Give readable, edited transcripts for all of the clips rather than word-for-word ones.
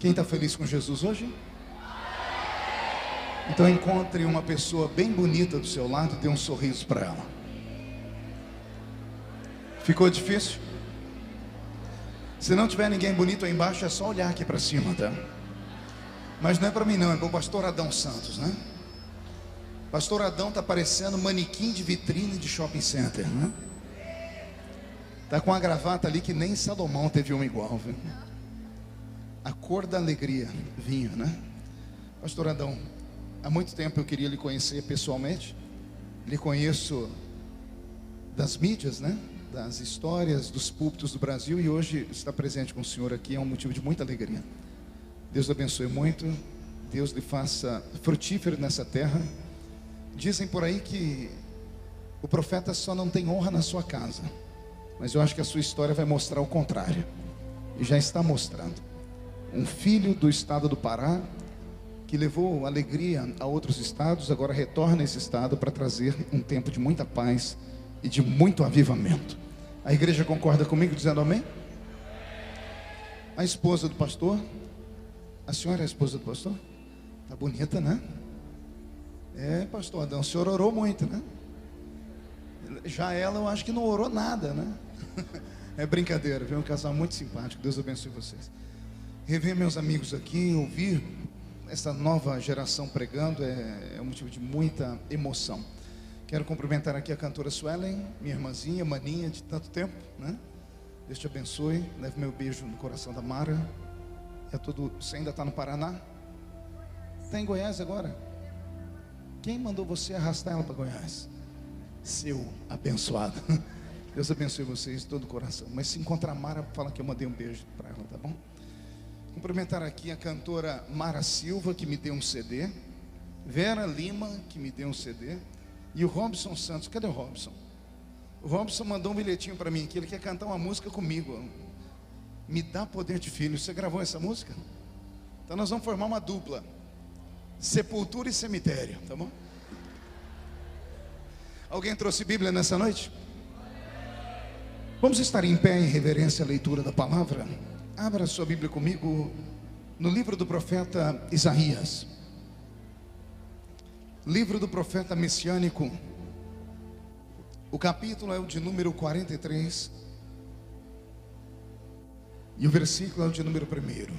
Quem está feliz com Jesus hoje? Então encontre uma pessoa bem bonita do seu lado e dê um sorriso para ela. Ficou difícil? Se não tiver ninguém bonito aí embaixo, é só olhar aqui para cima, tá? Mas não é para mim não, é para o pastor Adão Santos, né? Pastor Adão está parecendo manequim de vitrine de shopping center, né? Está com uma gravata ali que nem Salomão teve uma igual, viu? A cor da alegria, vinho, né? Pastor Adão, há muito tempo eu queria lhe conhecer pessoalmente. Lhe conheço das mídias, né? Das histórias, dos púlpitos do Brasil. E hoje estar presente com o senhor aqui é um motivo de muita alegria. Deus lhe abençoe muito. Deus lhe faça frutífero nessa terra. Dizem por aí que o profeta só não tem honra na sua casa, mas eu acho que a sua história vai mostrar o contrário. E já está mostrando. Um filho do estado do Pará, que levou alegria a outros estados, agora retorna a esse estado para trazer um tempo de muita paz e de muito avivamento. A igreja concorda comigo dizendo amém? A esposa do pastor, a senhora é a esposa do pastor? Tá bonita, né? É, pastor Adão, o senhor orou muito, né? Já ela eu acho que não orou nada, né? É brincadeira, viu? Um casal muito simpático, Deus abençoe vocês. Rever meus amigos aqui, ouvir essa nova geração pregando é um motivo de muita emoção. Quero cumprimentar aqui a cantora Suelen, minha irmãzinha, maninha de tanto tempo, né? Deus te abençoe, leve meu beijo no coração da Mara. Você ainda está no Paraná? Está em Goiás agora? Quem mandou você arrastar ela para Goiás? Seu abençoado. Deus abençoe vocês de todo o coração. Mas se encontrar a Mara, fala que eu mandei um beijo para ela, tá bom? Cumprimentar aqui a cantora Mara Silva, que me deu um CD. Vera Lima, que me deu um CD. E o Robson Santos. Cadê o Robson? O Robson mandou um bilhetinho para mim aqui. Ele quer cantar uma música comigo. Me dá poder de filho. Você gravou essa música? Então nós vamos formar uma dupla. Sepultura e cemitério, tá bom? Alguém trouxe Bíblia nessa noite? Vamos estar em pé em reverência à leitura da palavra. Abra sua Bíblia comigo no livro do profeta Isaías. Livro do profeta messiânico. O capítulo é o de número 43 e o versículo é o de número 1.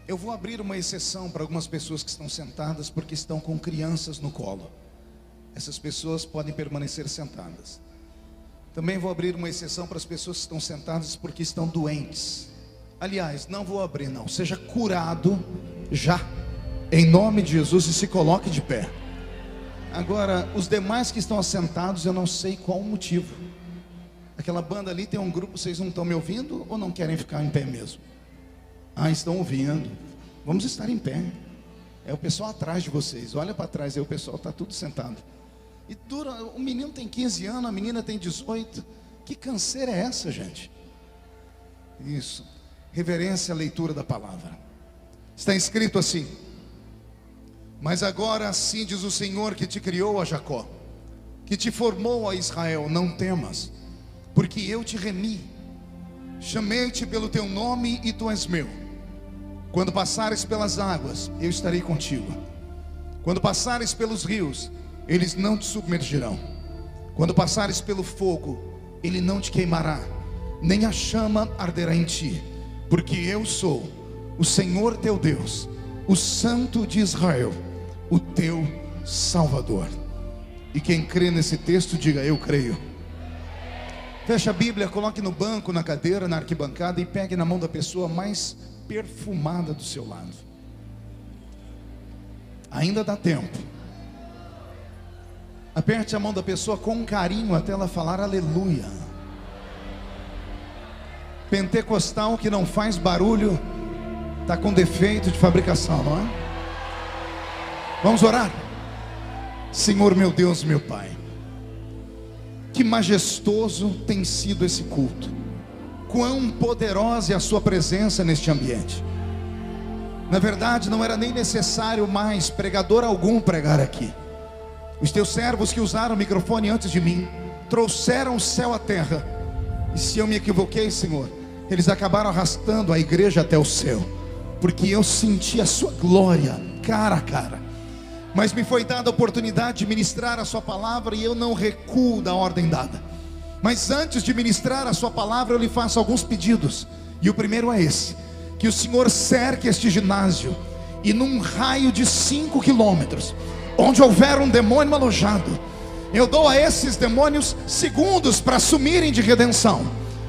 Eu vou abrir uma exceção para algumas pessoas que estão sentadas porque estão com crianças no colo. Essas pessoas podem permanecer sentadas. Também vou abrir uma exceção para as pessoas que estão sentadas porque estão doentes. Aliás, não vou abrir não. Seja curado já, em nome de Jesus, e se coloque de pé. Agora, os demais que estão assentados, eu não sei qual o motivo. Aquela banda ali tem um grupo, vocês não estão me ouvindo ou não querem ficar em pé mesmo? Ah, estão ouvindo. Vamos estar em pé. É o pessoal atrás de vocês. Olha para trás aí, o pessoal está tudo sentado. E o menino tem 15 anos, a menina tem 18. Que canseira é essa, gente? Isso. Reverência à leitura da palavra. Está escrito assim: mas agora assim diz o Senhor que te criou, a Jacó, que te formou, a Israel: não temas, porque eu te remi, chamei-te pelo teu nome e tu és meu. Quando passares pelas águas, eu estarei contigo. Quando passares pelos rios, eles não te submergirão. Quando passares pelo fogo, ele não te queimará, nem a chama arderá em ti, porque eu sou o Senhor teu Deus, o Santo de Israel, o teu Salvador. E quem crê nesse texto, diga: eu creio. Feche a Bíblia, coloque no banco, na cadeira, na arquibancada e pegue na mão da pessoa mais perfumada do seu lado. Ainda dá tempo. Aperte a mão da pessoa com carinho até ela falar aleluia. Pentecostal que não faz barulho está com defeito de fabricação, não é? Vamos orar. Senhor meu Deus, meu Pai, que majestoso tem sido esse culto. Quão poderosa é a sua presença neste ambiente. Na verdade não era nem necessário mais pregador algum pregar aqui. Os teus servos que usaram o microfone antes de mim trouxeram o céu à terra. E se eu me equivoquei, Senhor, eles acabaram arrastando a igreja até o céu, porque eu senti a sua glória cara a cara. Mas me foi dada a oportunidade de ministrar a sua palavra, e eu não recuo da ordem dada. Mas antes de ministrar a sua palavra, eu lhe faço alguns pedidos. E o primeiro é esse: que o Senhor cerque este ginásio, e num raio de 5 quilômetros, onde houver um demônio alojado, eu dou a esses demônios segundos para sumirem de redenção,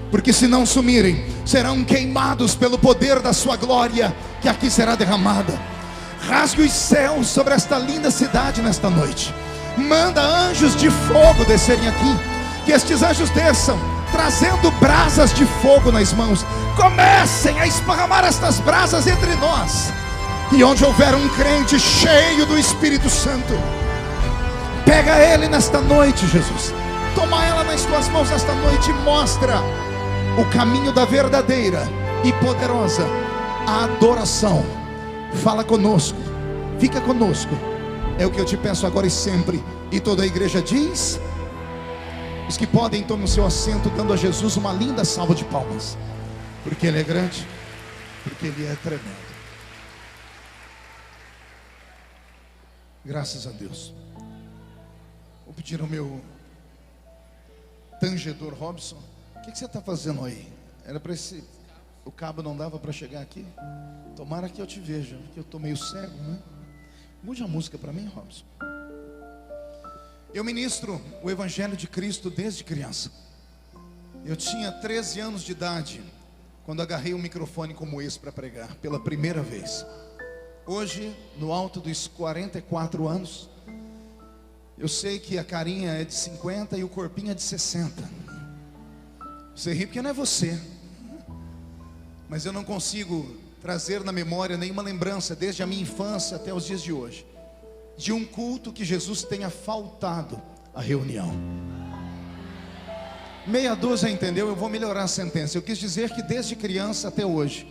porque se não sumirem, serão queimados pelo poder da sua glória, que aqui será derramada. Rasgue os céus sobre esta linda cidade nesta noite. Manda anjos de fogo descerem aqui, que estes anjos desçam trazendo brasas de fogo nas mãos. Comecem a esparramar estas brasas entre nós, e onde houver um crente cheio do Espírito Santo, pega ele nesta noite, Jesus. Toma ela nas tuas mãos nesta noite, e mostra o caminho da verdadeira e poderosa adoração. Fala conosco, fica conosco, é o que eu te peço agora e sempre. E toda a igreja diz: os que podem, tomem o seu assento, dando a Jesus uma linda salva de palmas, porque Ele é grande, porque Ele é tremendo. Graças a Deus. Vou pedir ao meu tangedor Robson: o que você está fazendo aí? Era para esse... O cabo não dava para chegar aqui? Tomara que eu te veja, porque eu estou meio cego, né? Mude a música para mim, Robson. Eu ministro o Evangelho de Cristo desde criança. Eu tinha 13 anos de idade quando agarrei um microfone como esse para pregar pela primeira vez. Hoje, no alto dos 44 anos, eu sei que a carinha é de 50 e o corpinho é de 60. Você ri porque não é você, mas eu não consigo trazer na memória nenhuma lembrança, desde a minha infância até os dias de hoje, de um culto que Jesus tenha faltado à reunião. Meia dúzia, entendeu? Eu vou melhorar a sentença. Eu quis dizer que desde criança até hoje,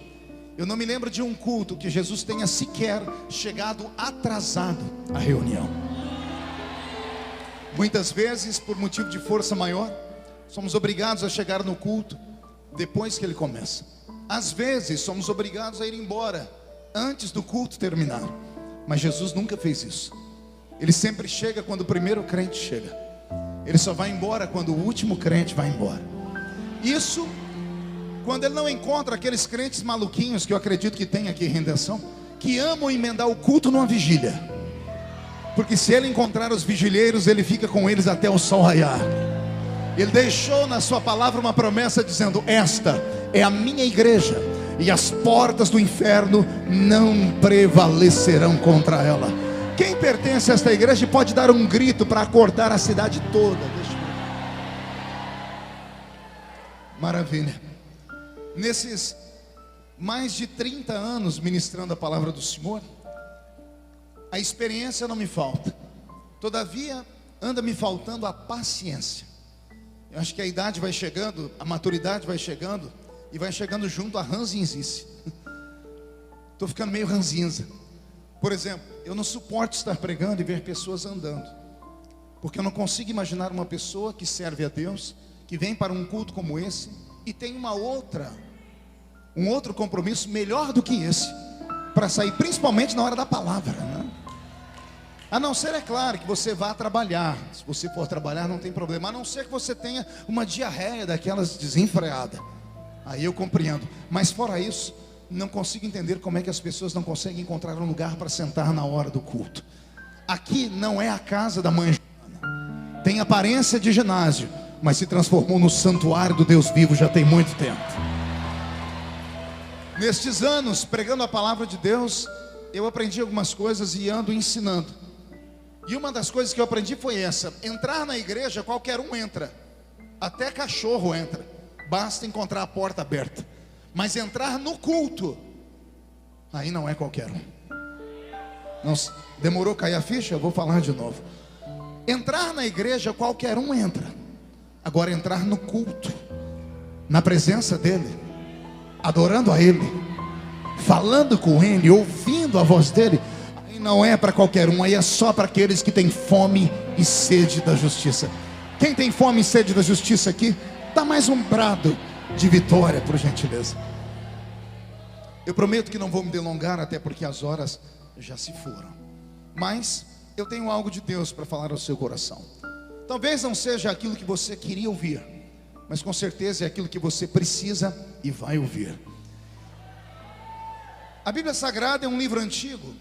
eu não me lembro de um culto que Jesus tenha sequer chegado atrasado à reunião. Muitas vezes, por motivo de força maior, somos obrigados a chegar no culto depois que ele começa. Às vezes somos obrigados a ir embora antes do culto terminar. Mas Jesus nunca fez isso. Ele sempre chega quando o primeiro crente chega. Ele só vai embora quando o último crente vai embora. Isso quando ele não encontra aqueles crentes maluquinhos, que eu acredito que tem aqui em Redenção, que amam emendar o culto numa vigília. Porque se ele encontrar os vigilheiros, ele fica com eles até o sol raiar. Ele deixou na sua palavra uma promessa dizendo: esta é a minha igreja, e as portas do inferno não prevalecerão contra ela. Quem pertence a esta igreja pode dar um grito para acordar a cidade toda. Maravilha. Nesses mais de 30 anos ministrando a palavra do Senhor, a experiência não me falta. Todavia, anda me faltando a paciência. Eu acho que a idade vai chegando, a maturidade vai chegando, e vai chegando junto a ranzinzice. Estou ficando meio ranzinza. Por exemplo, eu não suporto estar pregando e ver pessoas andando, porque eu não consigo imaginar uma pessoa que serve a Deus, que vem para um culto como esse, e tem um outro compromisso melhor do que esse, para sair, principalmente na hora da palavra, né? A não ser, é claro, que você vá trabalhar. Se você for trabalhar, não tem problema. A não ser que você tenha uma diarreia daquelas desenfreada. Aí eu compreendo. Mas fora isso, não consigo entender como é que as pessoas não conseguem encontrar um lugar para sentar na hora do culto. Aqui não é a casa da mãe Joana. Tem aparência de ginásio, mas se transformou no santuário do Deus vivo já tem muito tempo. Nestes anos, pregando a palavra de Deus, eu aprendi algumas coisas e ando ensinando. E uma das coisas que eu aprendi foi essa: entrar na igreja, qualquer um entra, até cachorro entra, basta encontrar a porta aberta. Mas entrar no culto, aí não é qualquer um. Não, demorou cair a ficha? Eu vou falar de novo. Entrar na igreja, qualquer um entra. Agora, entrar no culto, na presença dele, adorando a ele, falando com ele, ouvindo a voz dele, aí não é para qualquer um. Aí é só para aqueles que têm fome e sede da justiça. Quem tem fome e sede da justiça aqui, dá mais um brado de vitória, por gentileza. Eu prometo que não vou me delongar, até porque as horas já se foram. Mas eu tenho algo de Deus para falar ao seu coração. Talvez não seja aquilo que você queria ouvir, mas com certeza é aquilo que você precisa e vai ouvir. A Bíblia Sagrada é um livro antigo.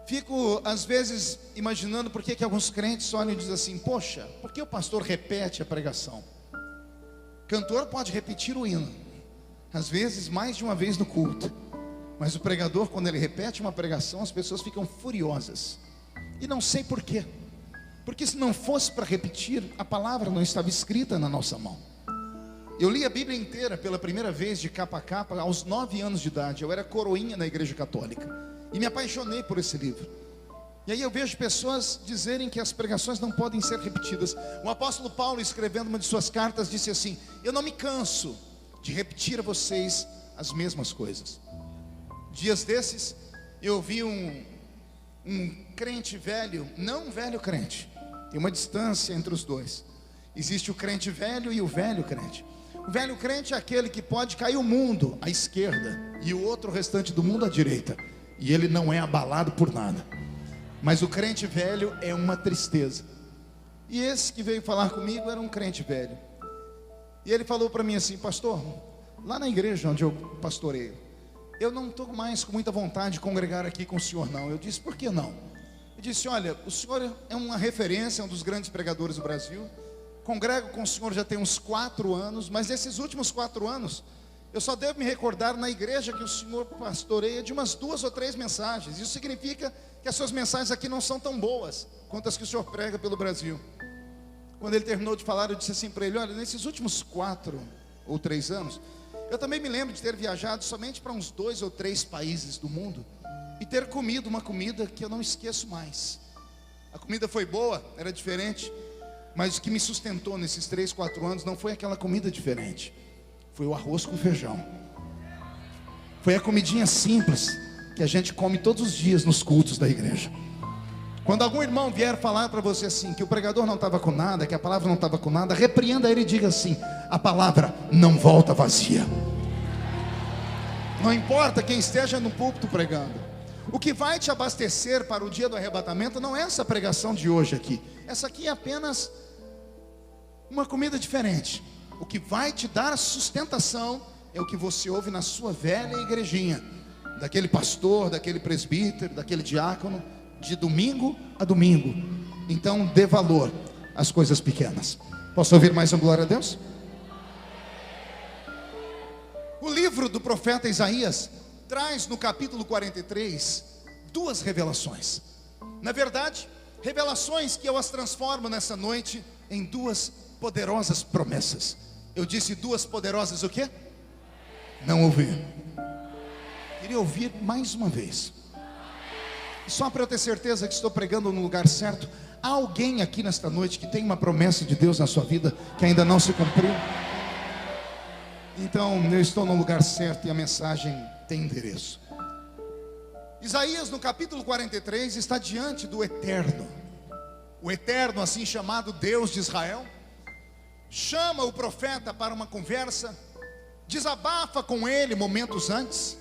Fico às vezes imaginando por que alguns crentes olham e dizem assim: poxa, por que o pastor repete a pregação? Cantor pode repetir o hino, às vezes mais de uma vez no culto, mas o pregador, quando ele repete uma pregação, as pessoas ficam furiosas. E não sei por quê. Porque se não fosse para repetir, a palavra não estava escrita na nossa mão. Eu li a Bíblia inteira pela primeira vez, de capa a capa, aos 9 anos de idade. Eu era coroinha na igreja católica e me apaixonei por esse livro. E aí eu vejo pessoas dizerem que as pregações não podem ser repetidas. O apóstolo Paulo, escrevendo uma de suas cartas, disse assim: eu não me canso de repetir a vocês as mesmas coisas. Dias desses, eu ouvi um crente velho, não um velho crente, tem uma distância entre os dois. Existe o crente velho e o velho crente. O velho crente é aquele que pode cair o mundo à esquerda e o outro, o restante do mundo, à direita, e ele não é abalado por nada. Mas o crente velho é uma tristeza. E esse que veio falar comigo era um crente velho. E ele falou para mim assim: pastor, lá na igreja onde eu pastoreio, eu não estou mais com muita vontade de congregar aqui com o senhor não. Eu disse: por que não? Ele disse: olha, o senhor é uma referência, um dos grandes pregadores do Brasil. Congrego com o senhor já tem uns 4 anos, mas nesses últimos 4 anos, eu só devo me recordar na igreja que o senhor pastoreia de umas 2 ou 3 mensagens. Isso significa que as suas mensagens aqui não são tão boas quanto as que o senhor prega pelo Brasil. Quando ele terminou de falar, eu disse assim para ele: olha, nesses últimos 4 ou 3 anos, eu também me lembro de ter viajado somente para uns 2 ou 3 países do mundo e ter comido uma comida que eu não esqueço mais. A comida foi boa, era diferente, mas o que me sustentou nesses 3, 4 anos não foi aquela comida diferente, foi o arroz com feijão. Foi a comidinha simples que a gente come todos os dias nos cultos da igreja. Quando algum irmão vier falar para você assim, que o pregador não estava com nada, que a palavra não estava com nada, repreenda ele e diga assim: a palavra não volta vazia. Não importa quem esteja no púlpito pregando, o que vai te abastecer para o dia do arrebatamento não é essa pregação de hoje aqui. Essa aqui é apenas uma comida diferente. O que vai te dar a sustentação é o que você ouve na sua velha igrejinha, daquele pastor, daquele presbítero, daquele diácono, de domingo a domingo. Então dê valor às coisas pequenas. Posso ouvir mais um glória a Deus? O livro do profeta Isaías traz no capítulo 43 2 revelações. Na verdade, revelações que eu as transformo nessa noite em 2 poderosas promessas. Eu disse 2 poderosas o quê? Não ouvi. Queria ouvir mais uma vez. Só para eu ter certeza que estou pregando no lugar certo. Há alguém aqui nesta noite que tem uma promessa de Deus na sua vida que ainda não se cumpriu? Então eu estou no lugar certo e a mensagem tem endereço. Isaías, no capítulo 43, está diante do Eterno. O Eterno, assim chamado Deus de Israel, chama o profeta para uma conversa, desabafa com ele momentos antes.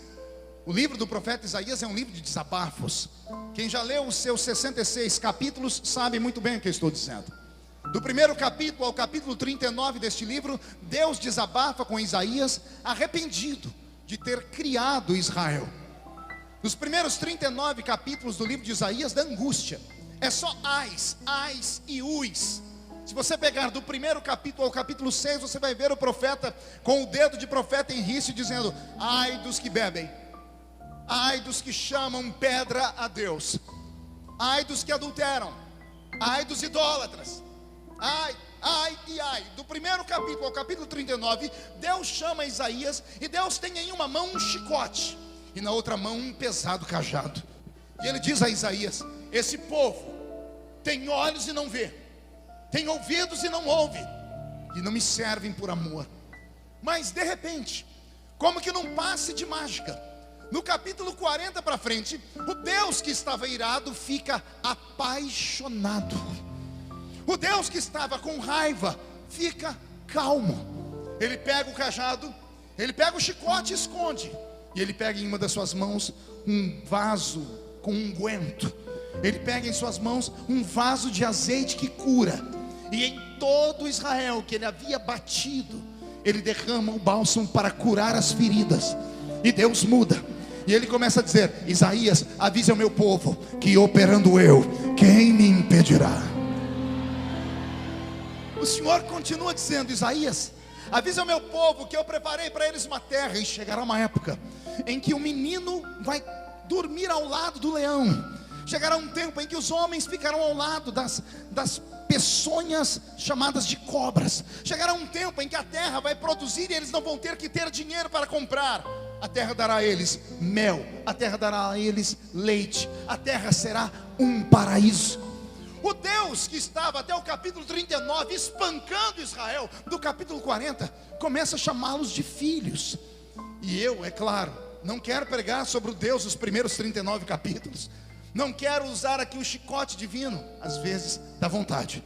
O livro do profeta Isaías é um livro de desabafos. Quem já leu os seus 66 capítulos sabe muito bem o que eu estou dizendo. Do primeiro capítulo ao capítulo 39 deste livro, Deus desabafa com Isaías, arrependido de ter criado Israel. Nos primeiros 39 capítulos do livro de Isaías, da angústia, é só ais e uis. Se você pegar do primeiro capítulo ao capítulo 6, você vai ver o profeta com o dedo de profeta em rício dizendo: ai dos que bebem, ai dos que chamam pedra a Deus, ai dos que adulteram, ai dos idólatras, ai. Do primeiro capítulo ao capítulo 39, Deus chama Isaías, e Deus tem em uma mão um chicote e na outra mão um pesado cajado. E ele diz a Isaías: esse povo tem olhos e não vê, tem ouvidos e não ouve, e não me servem por amor. Mas de repente, como que num passe de mágica, no capítulo 40 para frente, o Deus que estava irado fica apaixonado. O Deus que estava com raiva fica calmo. Ele pega o cajado, ele pega o chicote e esconde. E ele pega em uma das suas mãos um vaso com unguento. Ele pega em suas mãos um vaso de azeite que cura. E em todo Israel que ele havia batido, ele derrama o bálsamo para curar as feridas. E Deus muda. E ele começa a dizer: Isaías, avise ao meu povo que operando eu, quem me impedirá? O Senhor continua dizendo: Isaías, avise ao meu povo que eu preparei para eles uma terra. E chegará uma época em que o menino vai dormir ao lado do leão. Chegará um tempo em que os homens ficarão ao lado das peçonhas chamadas de cobras. Chegará um tempo em que a terra vai produzir e eles não vão ter que ter dinheiro para comprar. A terra dará a eles mel, a terra dará a eles leite, a terra será um paraíso. O Deus que estava até o capítulo 39 espancando Israel, do capítulo 40 começa a chamá-los de filhos. E eu, é claro, não quero pregar sobre o Deus dos primeiros 39 capítulos. Não quero usar aqui o chicote divino. Às vezes dá vontade.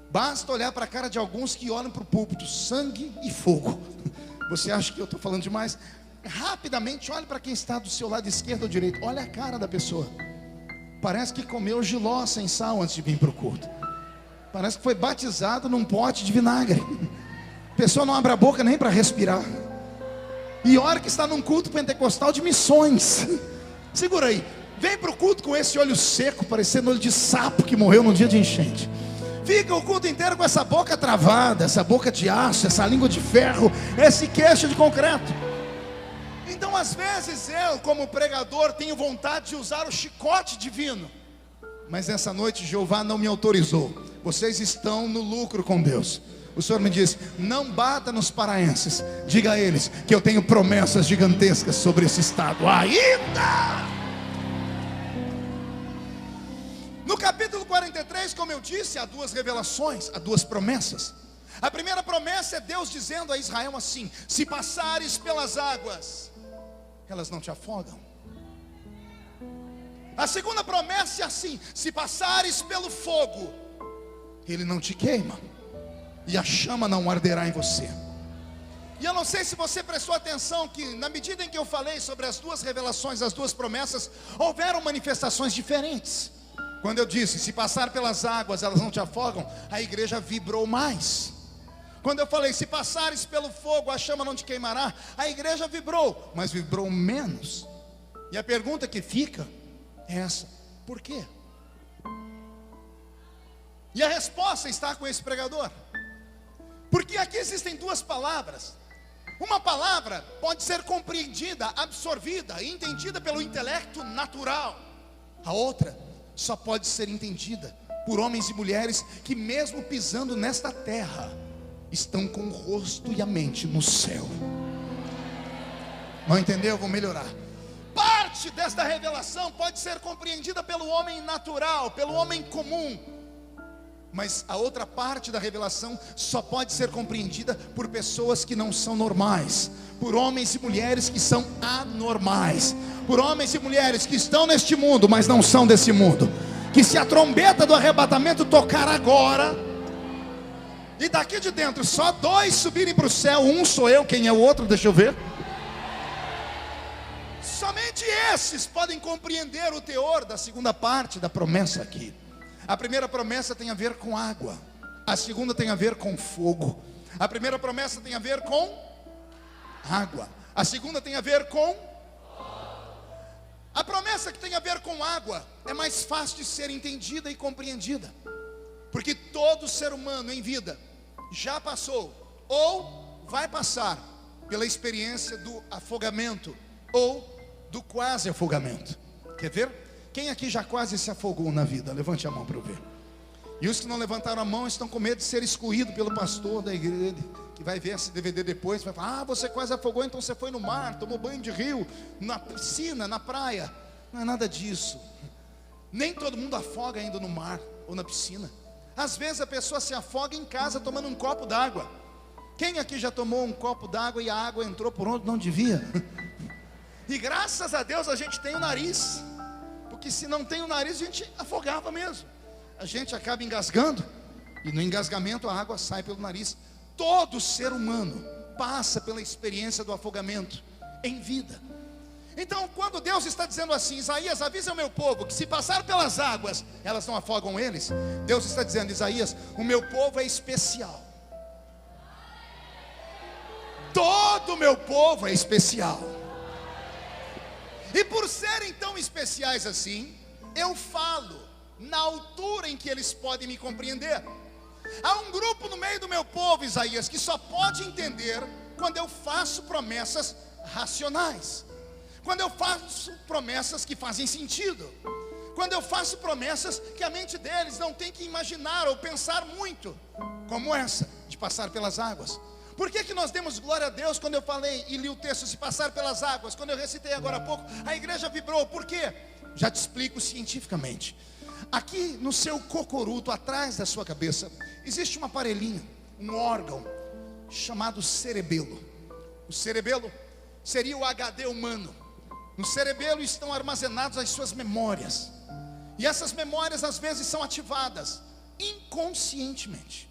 Basta olhar para a cara de alguns que olham para o púlpito: sangue e fogo. Você acha que eu estou falando demais? Rapidamente olhe para quem está do seu lado esquerdo ou direito. Olha a cara da pessoa. Parece que comeu jiló sem sal antes de vir para o culto. Parece que foi batizado num pote de vinagre. A pessoa não abre a boca nem para respirar. E olha que está num culto pentecostal de missões. Segura aí. Vem para o culto com esse olho seco, parecendo olho de sapo que morreu num dia de enchente. Fica o culto inteiro com essa boca travada, essa boca de aço, essa língua de ferro, esse queixo de concreto. Então às vezes eu, como pregador, tenho vontade de usar o chicote divino. Mas essa noite Jeová não me autorizou. Vocês estão no lucro com Deus. O Senhor me diz: não bata nos paraenses. Diga a eles que eu tenho promessas gigantescas sobre esse estado ainda. No capítulo 43, como eu disse, há duas revelações, há duas promessas. A primeira promessa é Deus dizendo a Israel assim: se passares pelas águas, elas não te afogam. A segunda promessa é assim: se passares pelo fogo, ele não te queima, e a chama não arderá em você. E eu não sei se você prestou atenção que na medida em que eu falei sobre as duas revelações, as duas promessas, houveram manifestações diferentes. Quando eu disse: se passar pelas águas elas não te afogam, a igreja vibrou mais. Quando eu falei: se passares pelo fogo a chama não te queimará, a igreja vibrou, mas vibrou menos. E a pergunta que fica é essa: por quê? E a resposta está com esse pregador. Porque aqui existem duas palavras. Uma palavra pode ser compreendida, absorvida e entendida pelo intelecto natural. A outra só pode ser entendida por homens e mulheres que, mesmo pisando nesta terra, estão com o rosto e a mente no céu. Não entendeu? Vou melhorar. Parte desta revelação pode ser compreendida pelo homem natural, pelo homem comum. Mas a outra parte da revelação só pode ser compreendida por pessoas que não são normais, por homens e mulheres que são anormais, por homens e mulheres que estão neste mundo, mas não são desse mundo. Que se a trombeta do arrebatamento tocar agora, e daqui de dentro só dois subirem para o céu, um sou eu, quem é o outro? Deixa eu ver. Somente esses podem compreender o teor da segunda parte da promessa aqui. A primeira promessa tem a ver com água, a segunda tem a ver com fogo. A primeira promessa tem a ver com água, a segunda tem a ver com... A promessa que tem a ver com água é mais fácil de ser entendida e compreendida, porque todo ser humano em vida já passou ou vai passar pela experiência do afogamento ou do quase afogamento. Quer ver? Quem aqui já quase se afogou na vida? Levante a mão para eu ver. E os que não levantaram a mão estão com medo de ser excluído pelo pastor da igreja, que vai ver esse DVD depois, vai falar: ah, você quase afogou, então você foi no mar, tomou banho de rio, na piscina, na praia. Não é nada disso. Nem todo mundo afoga indo no mar ou na piscina. Às vezes a pessoa se afoga em casa tomando um copo d'água. Quem aqui já tomou um copo d'água e a água entrou por onde não devia? E graças a Deus a gente tem o nariz, porque se não tem o nariz a gente afogava mesmo. A gente acaba engasgando, e no engasgamento a água sai pelo nariz. Todo ser humano passa pela experiência do afogamento em vida. Então, quando Deus está dizendo assim: Isaías, avisa o meu povo que se passar pelas águas, elas não afogam eles. Deus está dizendo: Isaías, o meu povo é especial. Todo o meu povo é especial. E por serem tão especiais assim, eu falo na altura em que eles podem me compreender. Há um grupo no meio do meu povo, Isaías, que só pode entender quando eu faço promessas racionais, quando eu faço promessas que fazem sentido, quando eu faço promessas que a mente deles não tem que imaginar ou pensar muito, como essa, de passar pelas águas. Por que nós demos glória a Deus quando eu falei e li o texto, se passar pelas águas? Quando eu recitei agora há pouco, a igreja vibrou. Por quê? Já te explico cientificamente. Aqui no seu cocoruto, atrás da sua cabeça, existe um aparelhinho, um órgão chamado cerebelo. O cerebelo seria o HD humano. No cerebelo estão armazenadas as suas memórias. E essas memórias às vezes são ativadas inconscientemente.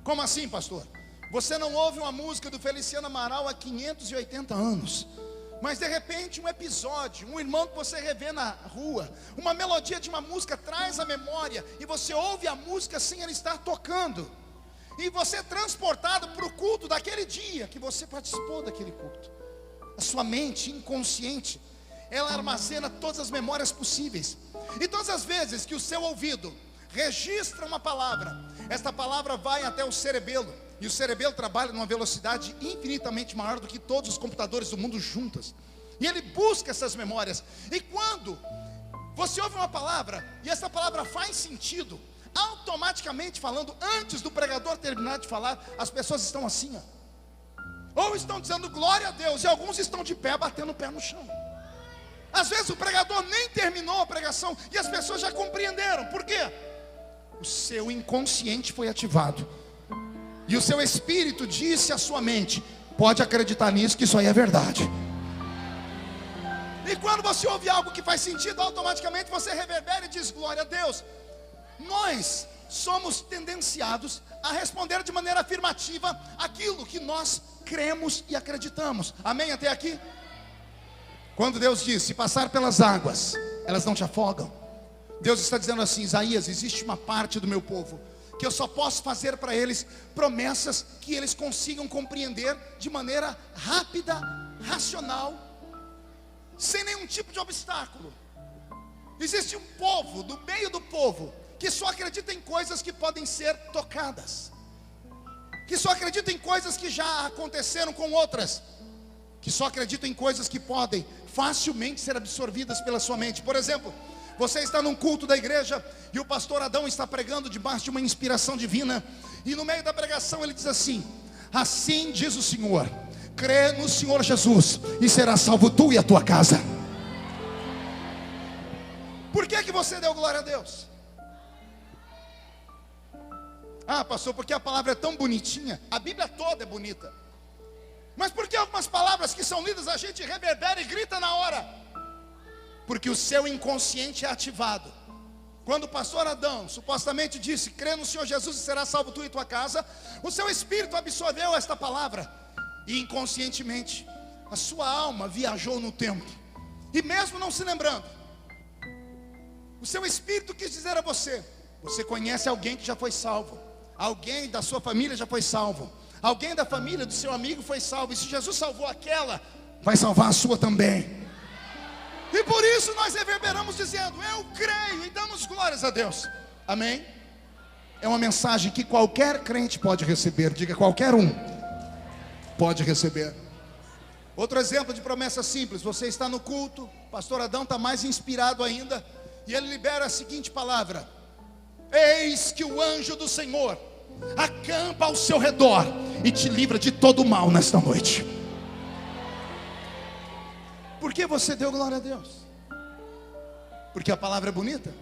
Como assim, pastor? Você não ouve uma música do Feliciano Amaral há 580 anos, mas de repente um episódio, um irmão que você revê na rua, uma melodia de uma música traz a memória, e você ouve a música sem ela estar tocando, e você é transportado para o culto daquele dia que você participou daquele culto. A sua mente inconsciente, ela armazena todas as memórias possíveis. E todas as vezes que o seu ouvido registra uma palavra, esta palavra vai até o cerebelo. E o cerebelo trabalha numa velocidade infinitamente maior do que todos os computadores do mundo juntos. E ele busca essas memórias. E quando você ouve uma palavra e essa palavra faz sentido, automaticamente falando, antes do pregador terminar de falar, as pessoas estão assim, ou estão dizendo glória a Deus, e alguns estão de pé, batendo o pé no chão. Às vezes o pregador nem terminou a pregação e as pessoas já compreenderam. Por quê? O seu inconsciente foi ativado, e o seu espírito disse à sua mente: pode acreditar nisso, que isso aí é verdade. E quando você ouve algo que faz sentido, automaticamente você reverbera e diz glória a Deus. Nós somos tendenciados a responder de maneira afirmativa aquilo que nós cremos e acreditamos. Amém até aqui? Quando Deus diz: se passar pelas águas, elas não te afogam, Deus está dizendo assim: Isaías, existe uma parte do meu povo que eu só posso fazer para eles promessas que eles consigam compreender de maneira rápida, racional, sem nenhum tipo de obstáculo. Existe um povo, do meio do povo, que só acredita em coisas que podem ser tocadas, que só acredita em coisas que já aconteceram com outras, que só acredita em coisas que podem facilmente ser absorvidas pela sua mente. Por exemplo, você está num culto da igreja e o pastor Adão está pregando debaixo de uma inspiração divina, e no meio da pregação ele diz assim: assim diz o Senhor, crê no Senhor Jesus e será salvo tu e a tua casa. Por que você deu glória a Deus? Ah, pastor, porque a palavra é tão bonitinha. A Bíblia toda é bonita. Mas por que algumas palavras que são lidas a gente reverbera e grita na hora? Porque o seu inconsciente é ativado. Quando o pastor Adão supostamente disse: crê no Senhor Jesus e será salvo tu e tua casa, o seu espírito absorveu esta palavra, e inconscientemente a sua alma viajou no tempo. E mesmo não se lembrando, o seu espírito quis dizer a você: você conhece alguém que já foi salvo, alguém da sua família já foi salvo, alguém da família do seu amigo foi salvo, e se Jesus salvou aquela, vai salvar a sua também. E por isso nós reverberamos dizendo: eu creio, e damos glórias a Deus. Amém? É uma mensagem que qualquer crente pode receber. Diga: qualquer um pode receber. Outro exemplo de promessa simples: você está no culto, pastor Adão está mais inspirado ainda, e ele libera a seguinte palavra: eis que o anjo do Senhor acampa ao seu redor e te livra de todo o mal nesta noite. Por que você deu glória a Deus? Porque a palavra é bonita?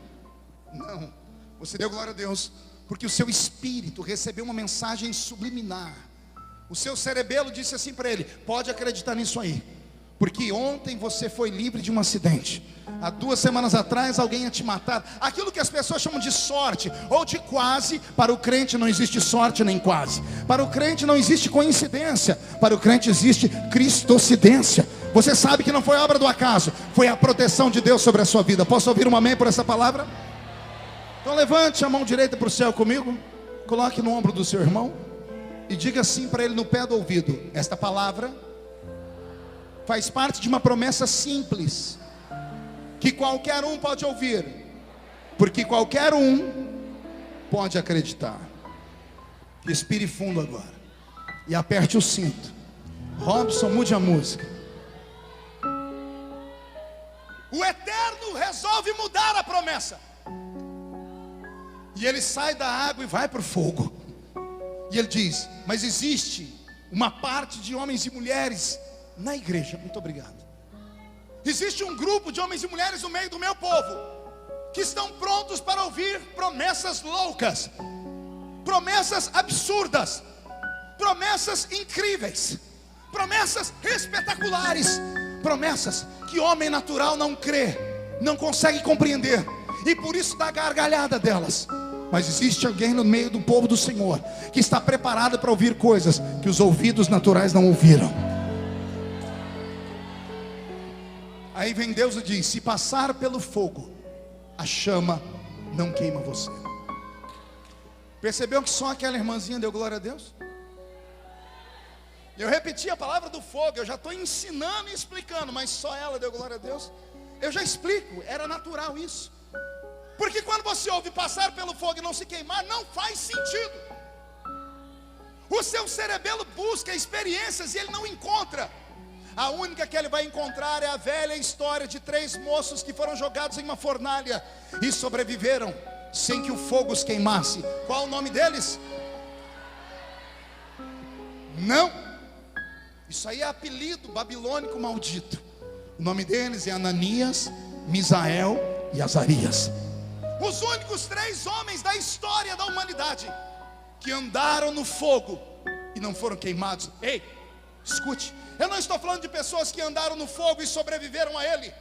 Não, você deu glória a Deus porque o seu espírito recebeu uma mensagem subliminar. O seu cerebelo disse assim para ele: pode acreditar nisso aí, Porque ontem você foi livre de um acidente. Há 2 semanas atrás alguém ia te matar. Aquilo que as pessoas chamam de sorte ou de quase, para o crente não existe sorte nem quase. Para o crente não existe coincidência. Para o crente existe cristocidência. Você sabe que não foi obra do acaso, foi a proteção de Deus sobre a sua vida. Posso ouvir um amém por essa palavra? Então levante a mão direita para o céu comigo. Coloque no ombro do seu irmão e diga assim para ele no pé do ouvido: esta palavra faz parte de uma promessa simples, que qualquer um pode ouvir, porque qualquer um pode acreditar. Respire fundo agora e aperte o cinto. Robson, mude a música. O Eterno resolve mudar a promessa, e ele sai da água e vai para o fogo. E ele diz: mas existe uma parte de homens e mulheres na igreja, muito obrigado. Existe um grupo de homens e mulheres no meio do meu povo que estão prontos para ouvir promessas loucas, promessas absurdas, promessas incríveis, promessas espetaculares, promessas que homem natural não crê, não consegue compreender, e por isso dá gargalhada delas. Mas existe alguém no meio do povo do Senhor que está preparado para ouvir coisas que os ouvidos naturais não ouviram. Aí vem Deus e diz: se passar pelo fogo, a chama não queima você. Percebeu que só aquela irmãzinha deu glória a Deus? Eu repeti a palavra do fogo, eu já estou ensinando e explicando, mas só ela deu glória a Deus. Eu já explico, era natural isso. Porque quando você ouve passar pelo fogo e não se queimar, não faz sentido. O seu cerebelo busca experiências e ele não encontra. A única que ele vai encontrar é a velha história de 3 moços que foram jogados em uma fornalha e sobreviveram sem que o fogo os queimasse. Qual o nome deles? Não, isso aí é apelido babilônico maldito. O nome deles é Ananias, Misael e Azarias. Os únicos 3 homens da história da humanidade que andaram no fogo e não foram queimados. Ei, escute, eu não estou falando de pessoas que andaram no fogo e sobreviveram a ele.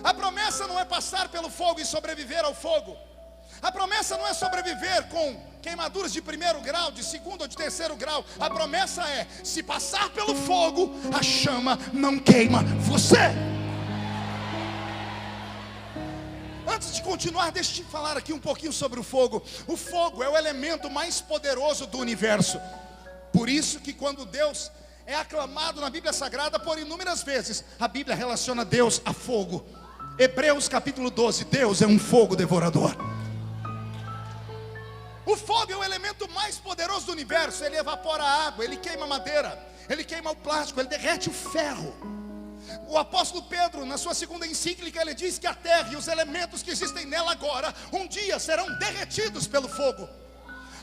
A promessa não é passar pelo fogo e sobreviver ao fogo. A promessa não é sobreviver com queimaduras de 1º grau, de 2º ou de 3º grau. A promessa é: se passar pelo fogo, a chama não queima você. Antes de continuar, deixa eu te falar aqui um pouquinho sobre o fogo. O fogo é o elemento mais poderoso do universo. Por isso que quando Deus é aclamado na Bíblia Sagrada por inúmeras vezes, a Bíblia relaciona Deus a fogo. Hebreus capítulo 12, Deus é um fogo devorador. O fogo é o elemento mais poderoso do universo. Ele evapora a água, ele queima a madeira, ele queima o plástico, ele derrete o ferro. O apóstolo Pedro, na sua 2ª encíclica, ele diz que a terra e os elementos que existem nela agora, um dia serão derretidos pelo fogo.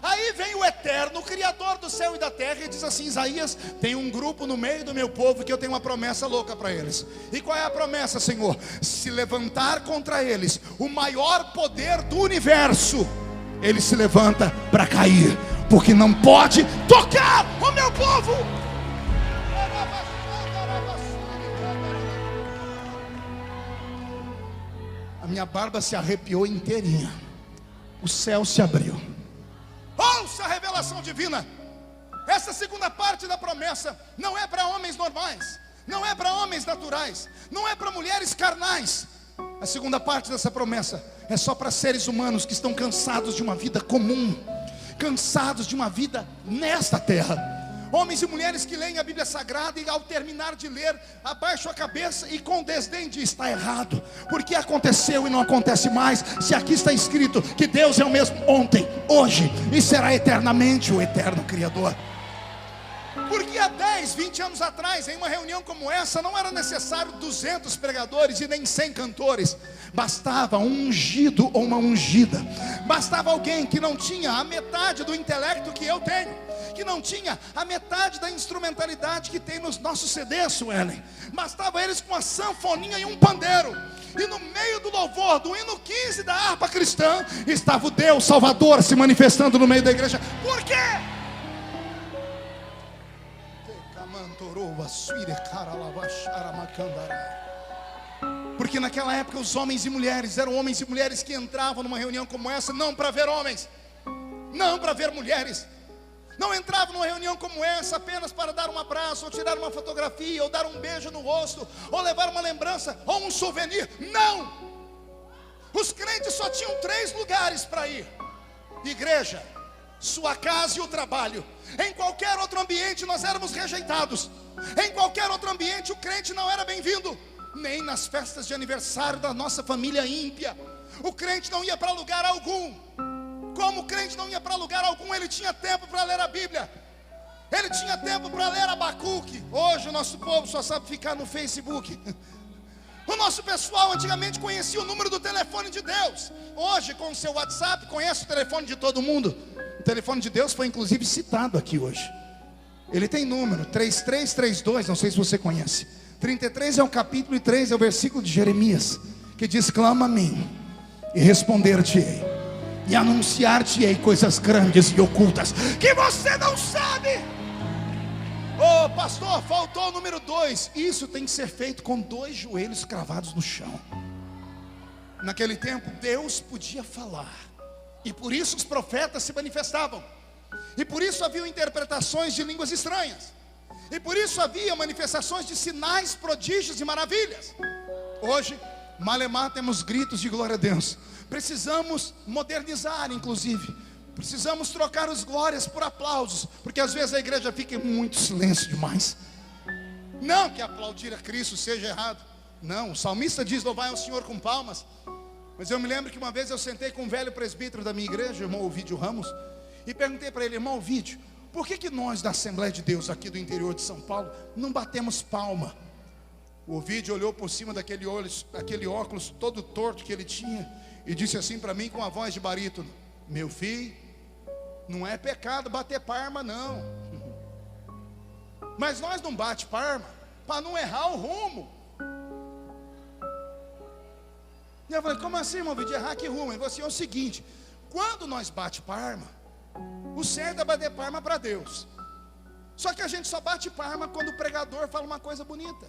Aí vem o Eterno, o Criador do céu e da terra, e diz assim: Isaías, tem um grupo no meio do meu povo que eu tenho uma promessa louca para eles. E qual é a promessa, Senhor? Se levantar contra eles o maior poder do universo, ele se levanta para cair, porque não pode tocar o meu povo. A minha barba se arrepiou inteirinha. O céu se abriu. Ouça a revelação divina. Essa segunda parte da promessa não é para homens normais, não é para homens naturais, não é para mulheres carnais. A segunda parte dessa promessa é só para seres humanos que estão cansados de uma vida comum, cansados de uma vida nesta terra. Homens e mulheres que leem a Bíblia Sagrada e ao terminar de ler, abaixam a cabeça e com desdém diz: está errado, porque aconteceu e não acontece mais. Se aqui está escrito que Deus é o mesmo ontem, hoje e será eternamente o eterno Criador. Porque há 10, 20 anos atrás, em uma reunião como essa, não era necessário 200 pregadores e nem 100 cantores. Bastava um ungido ou uma ungida. Bastava alguém que não tinha a metade do intelecto que eu tenho, que não tinha a metade da instrumentalidade que tem nos nossos CDs, Suelen. Bastava eles com uma sanfoninha e um pandeiro. E no meio do louvor, do hino 15 da harpa cristã, estava o Deus Salvador se manifestando no meio da igreja. Por quê? Porque naquela época os homens e mulheres eram homens e mulheres que entravam numa reunião como essa não para ver homens, não para ver mulheres. Não entravam numa reunião como essa apenas para dar um abraço, ou tirar uma fotografia, ou dar um beijo no rosto, ou levar uma lembrança, ou um souvenir. Não! Os crentes só tinham 3 lugares para ir: igreja, sua casa e o trabalho. Em qualquer outro ambiente nós éramos rejeitados. Em qualquer outro ambiente o crente não era bem-vindo. Nem nas festas de aniversário da nossa família ímpia o crente não ia para lugar algum. Como o crente não ia para lugar algum, ele tinha tempo para ler a Bíblia. Ele tinha tempo para ler Abacuque. Hoje o nosso povo só sabe ficar no Facebook. O nosso pessoal antigamente conhecia o número do telefone de Deus. Hoje, com o seu WhatsApp, conhece o telefone de todo mundo. O telefone de Deus foi inclusive citado aqui hoje. Ele tem número 3332, não sei se você conhece. 33 é o capítulo e 3 é o versículo de Jeremias, que diz: clama a mim e responder-te-ei, e anunciar-te-ei coisas grandes e ocultas que você não sabe. Oh pastor, faltou o número 2. Isso tem que ser feito com 2 joelhos cravados no chão. Naquele tempo Deus podia falar, e por isso os profetas se manifestavam, e por isso haviam interpretações de línguas estranhas, e por isso havia manifestações de sinais, prodígios e maravilhas. Hoje, malemar, temos gritos de glória a Deus. Precisamos modernizar, inclusive. Precisamos trocar os glórias por aplausos, porque às vezes a igreja fica em muito silêncio demais. Não que aplaudir a Cristo seja errado. Não, o salmista diz: louvai ao Senhor com palmas. Mas eu me lembro que uma vez eu sentei com um velho presbítero da minha igreja, o irmão Ovídio Ramos, e perguntei para ele: irmão Ovídio, por que nós da Assembleia de Deus aqui do interior de São Paulo não batemos palma? O Ovídio olhou por cima daquele óculos todo torto que ele tinha e disse assim para mim com a voz de barítono: meu filho, não é pecado bater palma não, mas nós não bate palma para não errar o rumo. E eu falei: como assim, irmão Ovídio, errar que rumo? Ele falou assim: é o seguinte, quando nós bate palma, o certo é bater palma para Deus. Só que a gente só bate palma quando o pregador fala uma coisa bonita,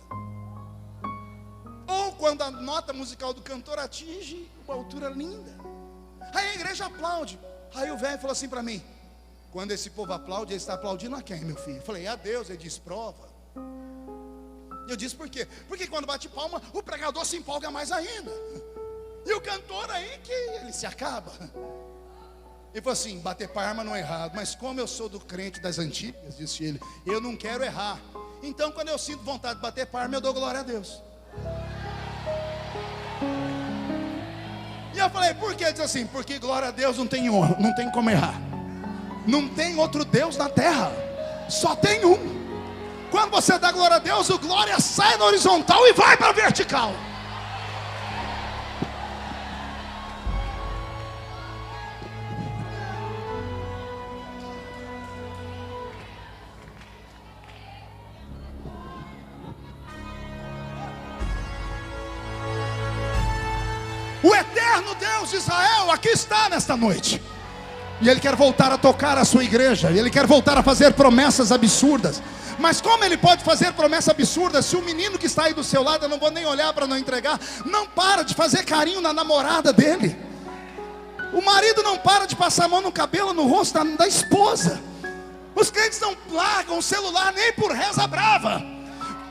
ou quando a nota musical do cantor atinge uma altura linda. Aí a igreja aplaude. Aí o velho falou assim para mim: quando esse povo aplaude, ele está aplaudindo a quem, meu filho? Eu falei: a Deus. Ele disse: prova. Eu disse: por quê? Porque quando bate palma, o pregador se empolga mais ainda, e o cantor aí que ele se acaba. Ele falou assim: bater palma não é errado, mas como eu sou do crente das antigas, disse ele, eu não quero errar. Então quando eu sinto vontade de bater palma, eu dou glória a Deus. E eu falei: por quê? Ele disse assim: porque glória a Deus não tem como errar. Não tem outro Deus na terra, só tem um. Quando você dá glória a Deus, o glória sai na horizontal e vai para a vertical. O eterno Deus de Israel aqui está nesta noite, e Ele quer voltar a tocar a sua igreja, Ele quer voltar a fazer promessas absurdas. Mas como Ele pode fazer promessa absurda se o menino que está aí do seu lado, eu não vou nem olhar para não entregar, não para de fazer carinho na namorada dele? O marido não para de passar a mão no cabelo, no rosto da esposa. Os crentes não largam o celular nem por reza brava.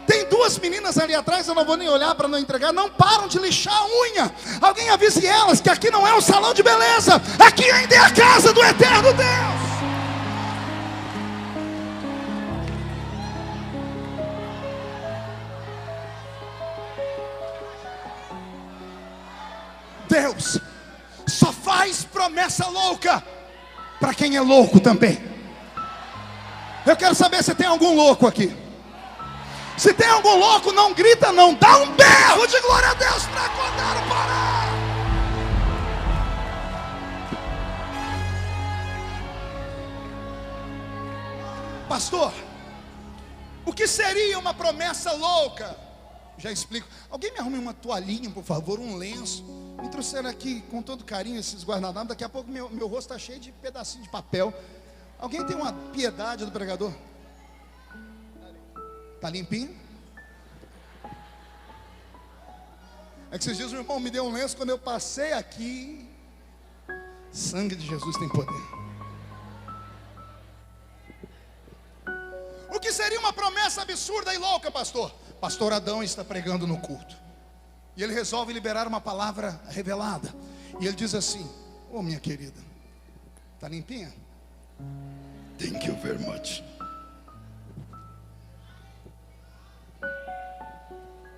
Tem 2 meninas ali atrás, eu não vou nem olhar para não entregar, não param de lixar a unha. Alguém avise elas que aqui não é um salão de beleza, aqui ainda é a casa do eterno Deus. Deus só faz promessa louca para quem é louco também. Eu quero saber se tem algum louco aqui. Se tem algum louco, não grita não, dá um berro de glória a Deus para acordar o Pará. Pastor, o que seria uma promessa louca? Já explico. Alguém me arrume uma toalhinha, por favor, um lenço. Me trouxeram aqui com todo carinho esses guardanapos. Daqui a pouco meu rosto está cheio de pedacinho de papel. Alguém tem uma piedade do pregador? Está limpinha? É que esses dias o irmão me deu um lenço, quando eu passei aqui, sangue de Jesus tem poder. O que seria uma promessa absurda e louca, pastor? Pastor Adão está pregando no culto, e ele resolve liberar uma palavra revelada, e ele diz assim: ô minha querida, está limpinha? Thank you very much.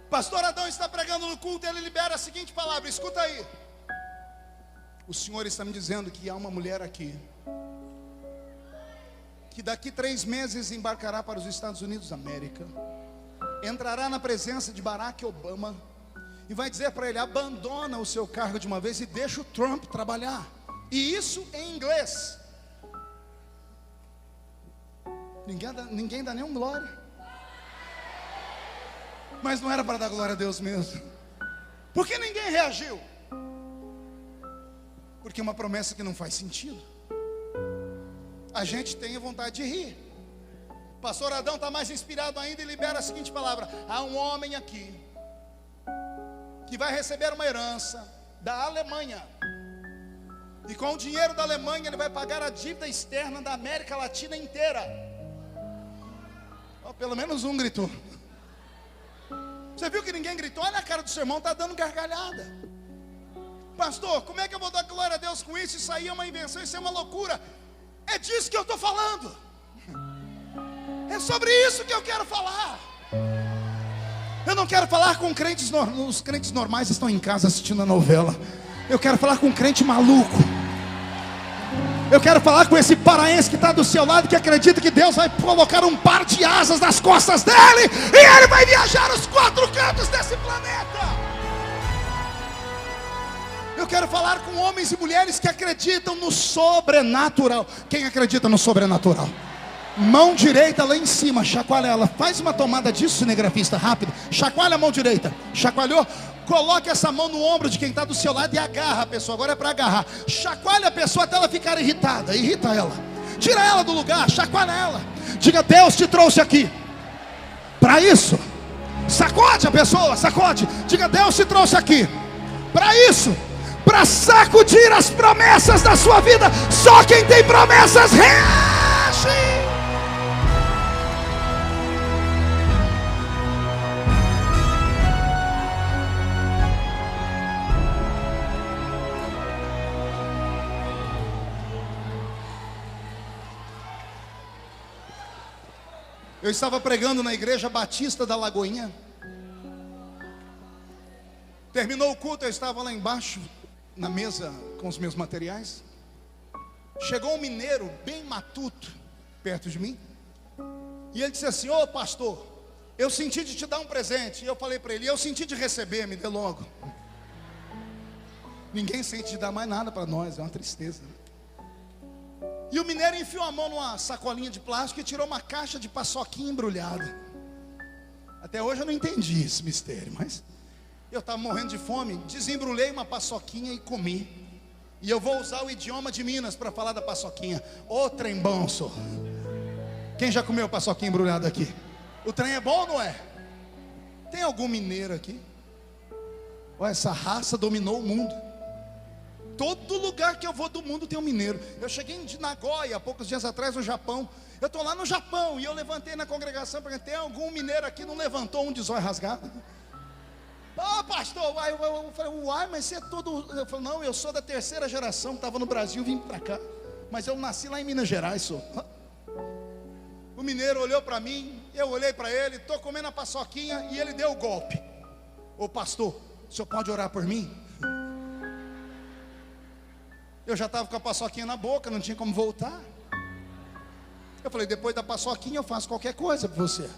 Pastor Adão está pregando no culto, ele libera a seguinte palavra, escuta aí: o Senhor está me dizendo que há uma mulher aqui, que daqui 3 meses embarcará para os Estados Unidos da América, entrará na presença de Barack Obama, e vai dizer para ele: abandona o seu cargo de uma vez e deixa o Trump trabalhar, e isso em inglês. Ninguém dá nenhum glória. Mas não era para dar glória a Deus mesmo. Por que ninguém reagiu? Porque é uma promessa que não faz sentido. A gente tem a vontade de rir. Pastor Adão está mais inspirado ainda e libera a seguinte palavra: há um homem aqui que vai receber uma herança da Alemanha, e com o dinheiro da Alemanha ele vai pagar a dívida externa da América Latina inteira. Oh, pelo menos um gritou. Você viu que ninguém gritou? Olha a cara do seu irmão, está dando gargalhada. Pastor, como é que eu vou dar glória a Deus com isso? Isso aí é uma invenção, isso é uma loucura. É disso que eu estou falando. É sobre isso que eu quero falar. Eu não quero falar com crentes, os crentes normais estão em casa assistindo a novela. Eu quero falar com um crente maluco. Eu quero falar com esse paraense que está do seu lado, que acredita que Deus vai colocar um par de asas nas costas dele, e ele vai viajar os 4 cantos desse planeta. Eu quero falar com homens e mulheres que acreditam no sobrenatural. Quem acredita no sobrenatural? Mão direita lá em cima, chacoalha ela. Faz uma tomada disso, cinegrafista, rápido. Chacoalha a mão direita. Chacoalhou? Coloque essa mão no ombro de quem está do seu lado e agarra a pessoa. Agora é para agarrar. Chacoalha a pessoa até ela ficar irritada. Irrita ela. Tira ela do lugar, chacoalha ela. Diga: Deus te trouxe aqui para isso. Sacode a pessoa, sacode. Diga: Deus te trouxe aqui para isso, para sacudir as promessas da sua vida. Só quem tem promessas reage. Eu estava pregando na igreja Batista da Lagoinha. Terminou o culto, eu estava lá embaixo, na mesa com os meus materiais. Chegou um mineiro bem matuto perto de mim, e ele disse assim: ô pastor, eu senti de te dar um presente. E eu falei para ele: eu senti de receber, me dê logo. Ninguém sente de dar mais nada para nós, é uma tristeza. E o mineiro enfiou a mão numa sacolinha de plástico e tirou uma caixa de paçoquinha embrulhada. Até hoje eu não entendi esse mistério, mas eu estava morrendo de fome, desembrulhei uma paçoquinha e comi. E eu vou usar o idioma de Minas para falar da paçoquinha. Ô trem bom, sou. Quem já comeu paçoquinha embrulhada aqui? O trem é bom ou não é? Tem algum mineiro aqui? Olha, essa raça dominou o mundo. Todo lugar que eu vou do mundo tem um mineiro. Eu cheguei em Nagoya há poucos dias atrás, no Japão. Eu estou lá no Japão e eu levantei na congregação, perguntei: tem algum mineiro aqui? Não levantou um de zóio rasgado? Ô pastor, eu falei: uai, mas você é todo... Eu falei: não, eu sou da 3ª geração, estava no Brasil, vim para cá, mas eu nasci lá em Minas Gerais, sou. O mineiro olhou para mim, eu olhei para ele, estou comendo a paçoquinha e ele deu o golpe. Ô pastor, o senhor pode orar por mim? Eu já estava com a paçoquinha na boca, não tinha como voltar. Eu falei: depois da paçoquinha eu faço qualquer coisa para você.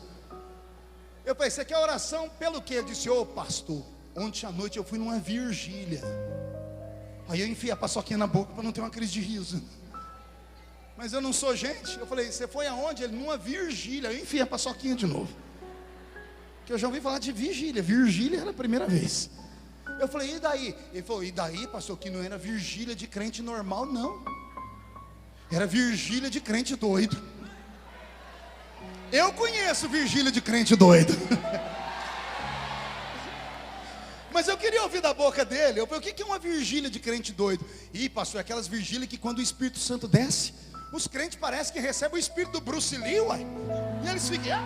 Eu falei: você quer oração pelo quê? Ele disse: ô pastor, ontem à noite eu fui numa vigília. Aí eu enfiei a paçoquinha na boca para não ter uma crise de riso. Mas eu não sou gente. Eu falei: você foi aonde? Ele: numa vigília. Eu enfiei a paçoquinha de novo, que eu já ouvi falar de vigília. Vigília era a primeira vez. Eu falei: e daí? Ele falou: e daí, pastor, que não era vigília de crente normal, não. Era vigília de crente doido. Eu conheço vigília de crente doido. Mas eu queria ouvir da boca dele. Eu falei, o que é uma vigília de crente doido? Ih, pastor, é aquelas vigílias que quando o Espírito Santo desce, os crentes parecem que recebem o espírito do Bruce Lee, uai. E eles ficam...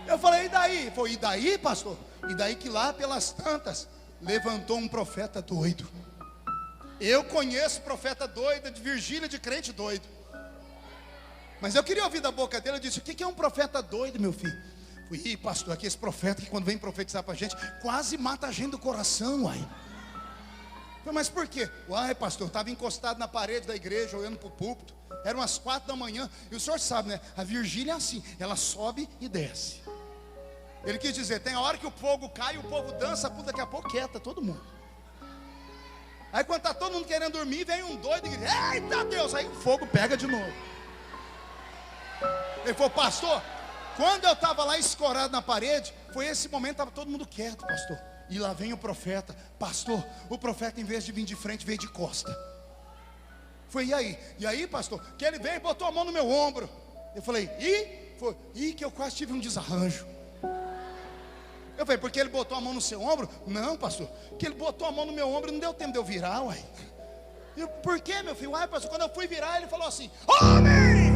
Eu falei, e daí? Ele falou, e daí, pastor? E daí que lá pelas tantas, levantou um profeta doido. Eu conheço profeta doido, de vigília de crente doido. Mas eu queria ouvir da boca dele. Eu disse, o que é um profeta doido, meu filho? Ih, pastor, aqui esse profeta que quando vem profetizar pra gente, quase mata a gente do coração, uai. Mas por quê? Uai, pastor, eu estava encostado na parede da igreja, olhando para o púlpito. Eram umas 4 da manhã. E o senhor sabe, né? A vigília é assim, ela sobe e desce. Ele quis dizer, tem a hora que o fogo cai, o povo dança, daqui a pouco quieta todo mundo. Aí quando está todo mundo querendo dormir, vem um doido e grita, eita Deus, aí o fogo pega de novo. Ele falou, pastor, quando eu estava lá escorado na parede, foi esse momento, estava todo mundo quieto, pastor. E lá vem o profeta, pastor, o profeta em vez de vir de frente, veio de costa. Foi, e aí? E aí, pastor, que ele veio e botou a mão no meu ombro. Eu falei, que eu quase tive um desarranjo. Eu falei, porque ele botou a mão no seu ombro? Não, pastor, que ele botou a mão no meu ombro e não deu tempo de eu virar, uai. Eu, por quê, meu filho? Uai, pastor, quando eu fui virar, ele falou assim, homem!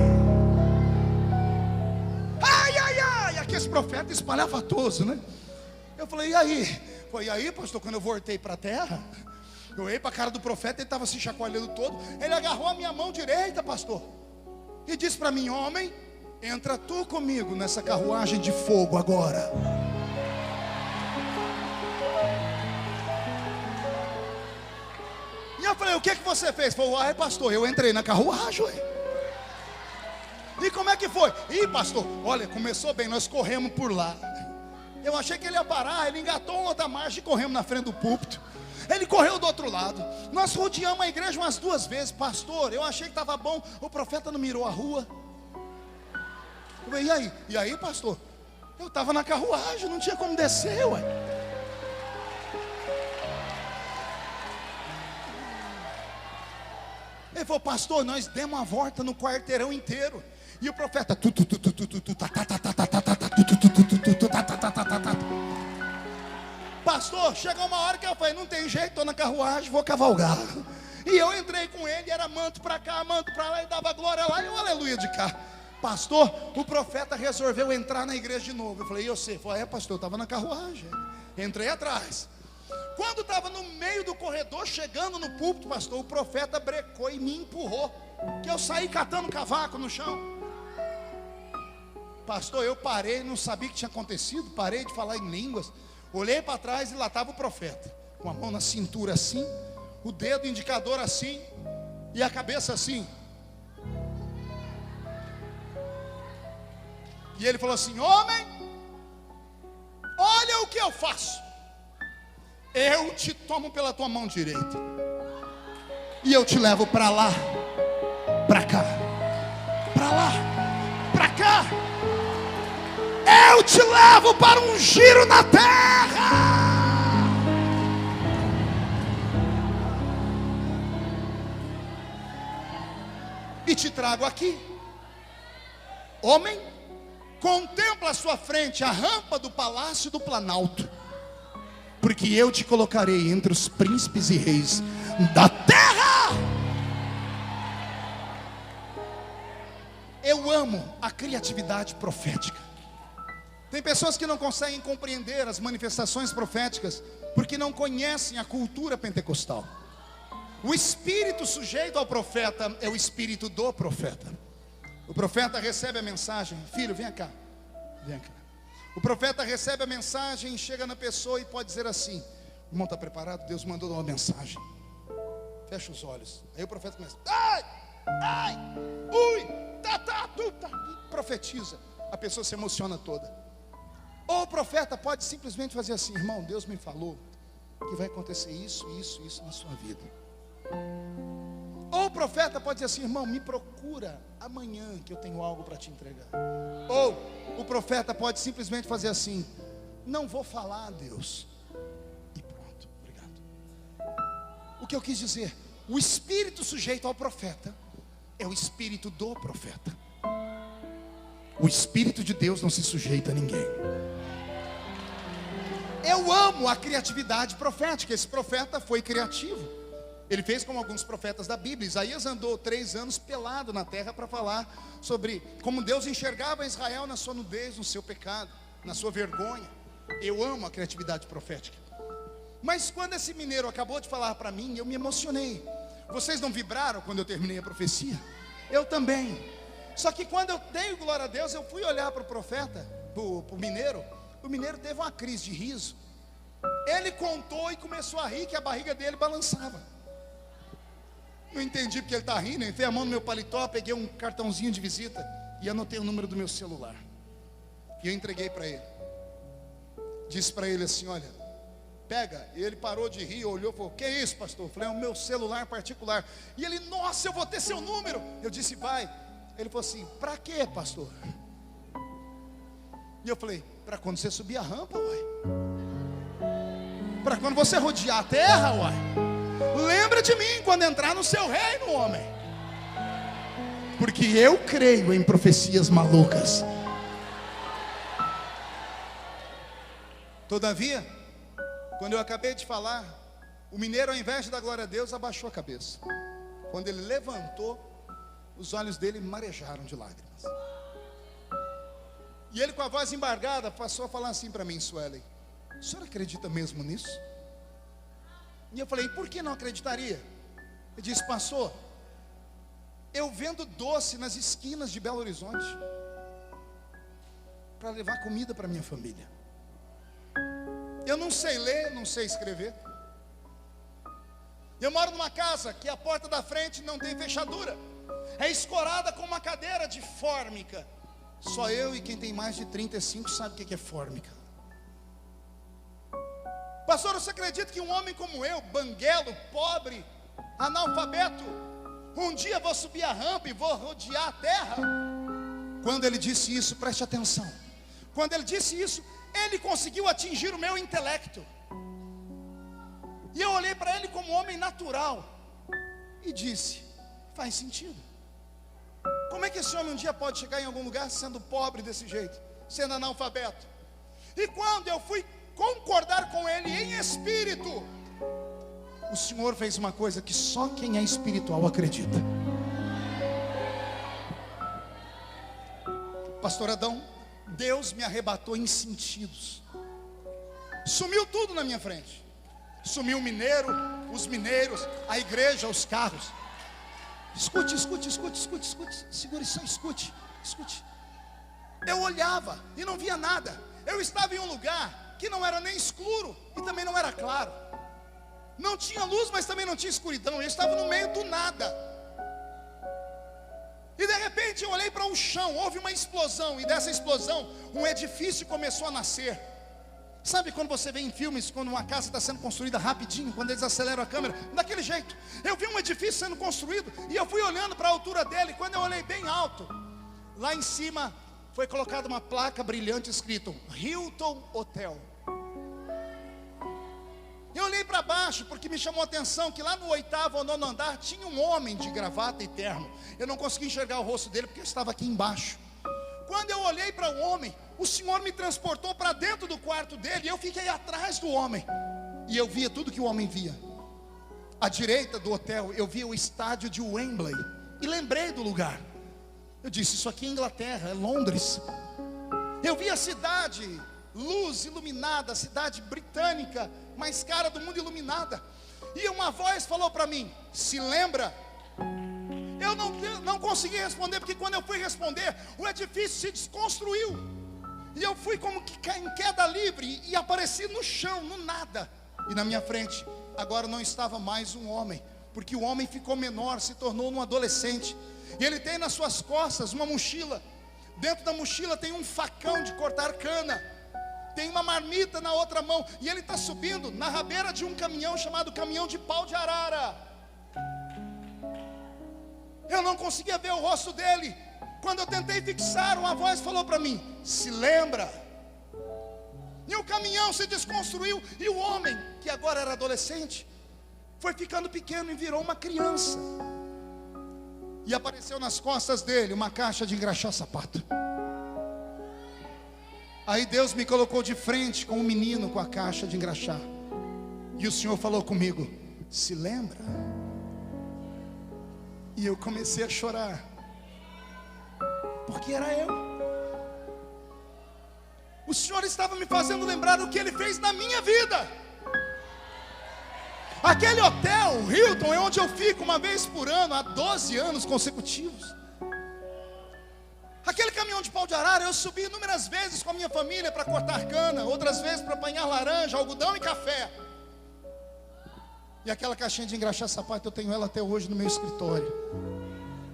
Ai, ai, ai, aqui esse profeta espalhafatoso, né? Eu falei, e aí? Foi aí, pastor, quando eu voltei para a terra, eu olhei para a cara do profeta, ele estava se chacoalhando todo. Ele agarrou a minha mão direita, pastor, e disse para mim, homem, entra tu comigo nessa carruagem de fogo agora. E eu falei, o que você fez? Ele falou, pastor, eu entrei na carruagem. E como é que foi? Ih, pastor, olha, começou bem, nós corremos por lá. Eu achei que ele ia parar, ele engatou uma outra marcha e corremos na frente do púlpito. Ele correu do outro lado. Nós rodeamos a igreja umas 2 vezes. Pastor, eu achei que estava bom. O profeta não mirou a rua. Eu falei, e aí? E aí, pastor? Eu estava na carruagem, não tinha como descer, ué. Ele falou, pastor, nós demos uma volta no quarteirão inteiro. E o profeta pastor, chegou uma hora que eu falei, não tem jeito, estou na carruagem, vou cavalgar. E eu entrei com ele, era manto para cá, manto para lá, e dava glória lá, e o aleluia de cá. Pastor, o profeta resolveu entrar na igreja de novo. Eu falei, e você? Falei, pastor, eu estava na carruagem. Entrei atrás. Quando estava no meio do corredor, chegando no púlpito, pastor, o profeta brecou e me empurrou, que eu saí catando cavaco no chão. Pastor, eu parei, não sabia o que tinha acontecido, parei de falar em línguas, olhei para trás e lá estava o profeta, com a mão na cintura assim, o dedo indicador assim, e a cabeça assim. E ele falou assim, homem, olha o que eu faço. Eu te tomo pela tua mão direita, e eu te levo para lá, para cá, para lá, para cá. Eu te levo para um giro na terra. E te trago aqui. Homem, contempla à sua frente a rampa do palácio do Planalto, porque eu te colocarei entre os príncipes e reis da terra. Eu amo a criatividade profética. Tem pessoas que não conseguem compreender as manifestações proféticas porque não conhecem a cultura pentecostal. O espírito sujeito ao profeta é o espírito do profeta. O profeta recebe a mensagem, filho, vem cá, vem cá. O profeta recebe a mensagem, chega na pessoa e pode dizer assim, o irmão está preparado? Deus mandou dar uma mensagem. Fecha os olhos. Aí o profeta começa, ai, ai, ui, profetiza. A pessoa se emociona toda. Ou o profeta pode simplesmente fazer assim, irmão, Deus me falou que vai acontecer isso, isso, isso na sua vida. Ou o profeta pode dizer assim, irmão, me procura amanhã que eu tenho algo para te entregar. Ou o profeta pode simplesmente fazer assim, não vou falar a Deus. E pronto, obrigado. O que eu quis dizer, o espírito sujeito ao profeta é o espírito do profeta. O Espírito de Deus não se sujeita a ninguém. Eu amo a criatividade profética. Esse profeta foi criativo. Ele fez como alguns profetas da Bíblia. Isaías andou 3 anos pelado na terra para falar sobre como Deus enxergava Israel na sua nudez, no seu pecado, na sua vergonha. Eu amo a criatividade profética. Mas quando esse mineiro acabou de falar para mim, eu me emocionei. Vocês não vibraram quando eu terminei a profecia? Eu também. Só que quando eu dei glória a Deus, eu fui olhar para o profeta, para o mineiro. O mineiro teve uma crise de riso. Ele contou e começou a rir, que a barriga dele balançava. Não entendi porque ele está rindo. Eu enfiei a mão no meu paletó, peguei um cartãozinho de visita e anotei o número do meu celular. E eu entreguei para ele. Disse para ele assim: olha, pega. E ele parou de rir, olhou e falou: que é isso, pastor? Eu falei: é o meu celular particular. E ele: nossa, eu vou ter seu número. Eu disse: vai. Ele falou assim: para quê, pastor? E eu falei: para quando você subir a rampa, uai. Para quando você rodear a terra, uai. Lembra de mim quando entrar no seu reino, homem. Porque eu creio em profecias malucas. Todavia, quando eu acabei de falar, o mineiro, ao invés de dar glória a Deus, abaixou a cabeça. Quando ele levantou, os olhos dele marejaram de lágrimas. E ele, com a voz embargada, passou a falar assim para mim: Suelen, o senhor acredita mesmo nisso? E eu falei: por que não acreditaria? Ele disse: pastor, eu vendo doce nas esquinas de Belo Horizonte para levar comida para minha família. Eu não sei ler, não sei escrever. Eu moro numa casa que a porta da frente não tem fechadura, é escorada com uma cadeira de fórmica. Só eu e quem tem mais de 35 sabe o que é fórmica. Pastor, você acredita que um homem como eu, banguelo, pobre, analfabeto, um dia vou subir a rampa e vou rodear a terra? Quando ele disse isso, preste atenção. Quando ele disse isso, ele conseguiu atingir o meu intelecto. E eu olhei para ele como homem natural e disse: faz sentido. Como é que esse homem um dia pode chegar em algum lugar sendo pobre desse jeito, sendo analfabeto? E quando eu fui concordar com ele em espírito, o Senhor fez uma coisa que só quem é espiritual acredita. Pastor Adão, Deus me arrebatou em sentidos. Sumiu tudo na minha frente. Sumiu o mineiro, os mineiros, a igreja, os carros. Escute. Segure só, escute. Eu olhava e não via nada. Eu estava em um lugar que não era nem escuro e também não era claro. Não tinha luz, mas também não tinha escuridão. Eu estava no meio do nada. E de repente eu olhei para o chão, houve uma explosão. E dessa explosão, um edifício começou a nascer. Sabe quando você vê em filmes, quando uma casa está sendo construída rapidinho, quando eles aceleram a câmera? Daquele jeito. Eu vi um edifício sendo construído e eu fui olhando para a altura dele. Quando eu olhei bem alto, lá em cima foi colocada uma placa brilhante escrito Hilton Hotel. Eu olhei para baixo porque me chamou a atenção que lá no 8º ou 9º andar tinha um homem de gravata e terno. Eu não consegui enxergar o rosto dele porque eu estava aqui embaixo. Quando eu olhei para o homem, o Senhor me transportou para dentro do quarto dele. E eu fiquei atrás do homem. E eu via tudo que o homem via. À direita do hotel eu via o estádio de Wembley. E lembrei do lugar. Eu disse: isso aqui é Inglaterra, é Londres. Eu vi a cidade, luz iluminada, a cidade britânica mais cara do mundo iluminada. E uma voz falou para mim: se lembra? Eu não consegui responder, porque quando eu fui responder, o edifício se desconstruiu. E eu fui como que em queda livre e apareci no chão, no nada. E na minha frente, agora não estava mais um homem, porque o homem ficou menor, se tornou um adolescente. E ele tem nas suas costas uma mochila. Dentro da mochila tem um facão de cortar cana. Tem uma marmita na outra mão. E ele está subindo na rabeira de um caminhão chamado caminhão de pau de arara. Eu não conseguia ver o rosto dele. Quando eu tentei fixar, uma voz falou para mim: se lembra? E o caminhão se desconstruiu. E o homem, que agora era adolescente, foi ficando pequeno e virou uma criança. E apareceu nas costas dele uma caixa de engraxar sapato. Aí Deus me colocou de frente com um menino com a caixa de engraxar. E o Senhor falou comigo: se lembra? E eu comecei a chorar, porque era eu. O Senhor estava me fazendo lembrar o que Ele fez na minha vida. Aquele hotel, Hilton, é onde eu fico uma vez por ano, há 12 anos consecutivos. Aquele caminhão de pau de arara, eu subi inúmeras vezes com a minha família para cortar cana, outras vezes para apanhar laranja, algodão e café. E aquela caixinha de engraxar sapato, eu tenho ela até hoje no meu escritório.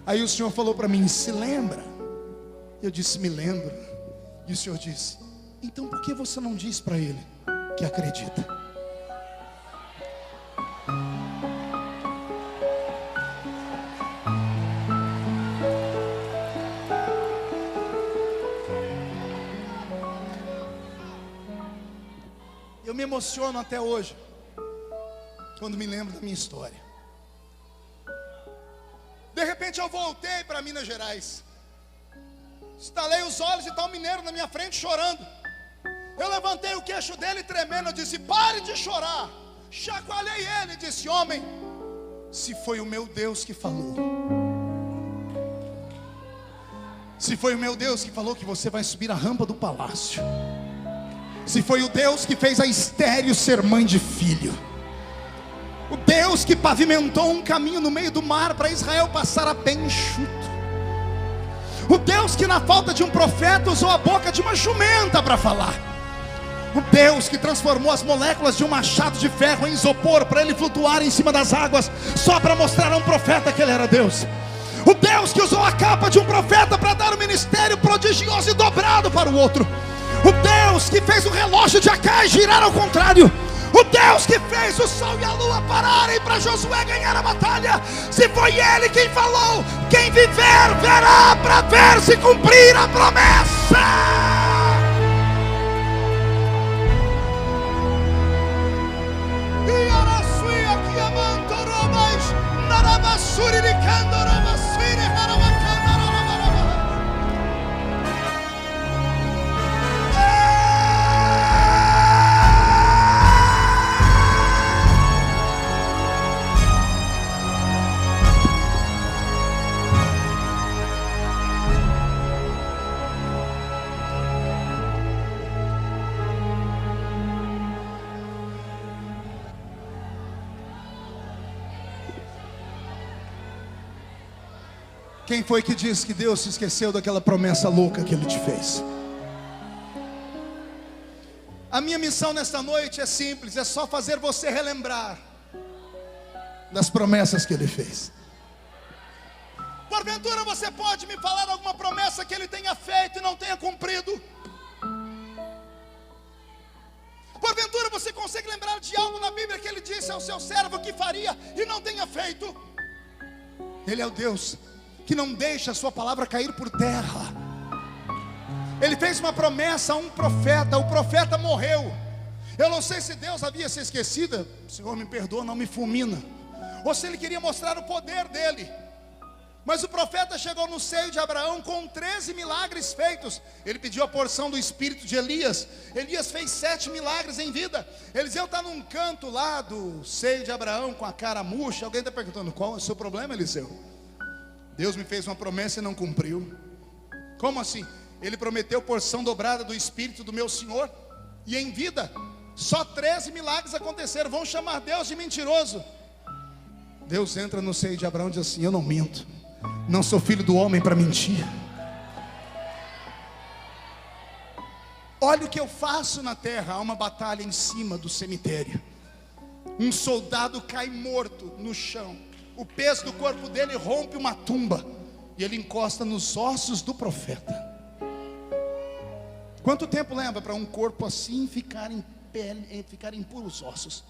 Aí o Senhor falou para mim: se lembra? Eu disse: me lembro. E o Senhor disse: então por que você não diz para ele que acredita? Eu me emociono até hoje quando me lembro da minha história. De repente eu voltei para Minas Gerais. Estalei os olhos e está um mineiro na minha frente chorando. Eu levantei o queixo dele tremendo. Eu disse: pare de chorar. Chacoalhei ele e disse: homem, se foi o meu Deus que falou, se foi o meu Deus que falou que você vai subir a rampa do palácio, se foi o Deus que fez a estéril ser mãe de filho, o Deus que pavimentou um caminho no meio do mar para Israel passar a pé enxuto, o Deus que na falta de um profeta usou a boca de uma jumenta para falar, o Deus que transformou as moléculas de um machado de ferro em isopor para ele flutuar em cima das águas, só para mostrar a um profeta que ele era Deus, o Deus que usou a capa de um profeta para dar um ministério prodigioso e dobrado para o outro, o Deus que fez o relógio de Acai girar ao contrário, o Deus que fez o sol e a lua pararem para Josué ganhar a batalha. Se foi Ele quem falou, quem viver verá para ver se cumprir a promessa. E Araçui aqui amanto robas, narabassuri de candorabasiri harabacana. Quem foi que disse que Deus se esqueceu daquela promessa louca que Ele te fez? A minha missão nesta noite é simples, é só fazer você relembrar das promessas que Ele fez. Porventura você pode me falar alguma promessa que Ele tenha feito e não tenha cumprido? Porventura você consegue lembrar de algo na Bíblia que Ele disse ao seu servo que faria e não tenha feito? Ele é o Deus que não deixa a sua palavra cair por terra. Ele fez uma promessa a um profeta, o profeta morreu. Eu não sei se Deus havia se esquecido, Senhor me perdoa, não me fulmina, ou se Ele queria mostrar o poder dele. Mas o profeta chegou no seio de Abraão com 13 milagres feitos. Ele pediu a porção do espírito de Elias. Elias fez 7 milagres em vida. Eliseu está num canto lá do seio de Abraão com a cara murcha. Alguém está perguntando: qual é o seu problema, Eliseu? Deus me fez uma promessa e não cumpriu. Como assim? Ele prometeu porção dobrada do espírito do meu Senhor, e em vida só 13 milagres aconteceram. Vão chamar Deus de mentiroso. Deus entra no seio de Abraão e diz assim: eu não minto, não sou filho do homem para mentir. Olha o que eu faço na terra. Há uma batalha em cima do cemitério. Um soldado cai morto no chão. O peso do corpo dele rompe uma tumba, e ele encosta nos ossos do profeta. Quanto tempo leva para um corpo assim ficar em pele, ficar em puros ossos?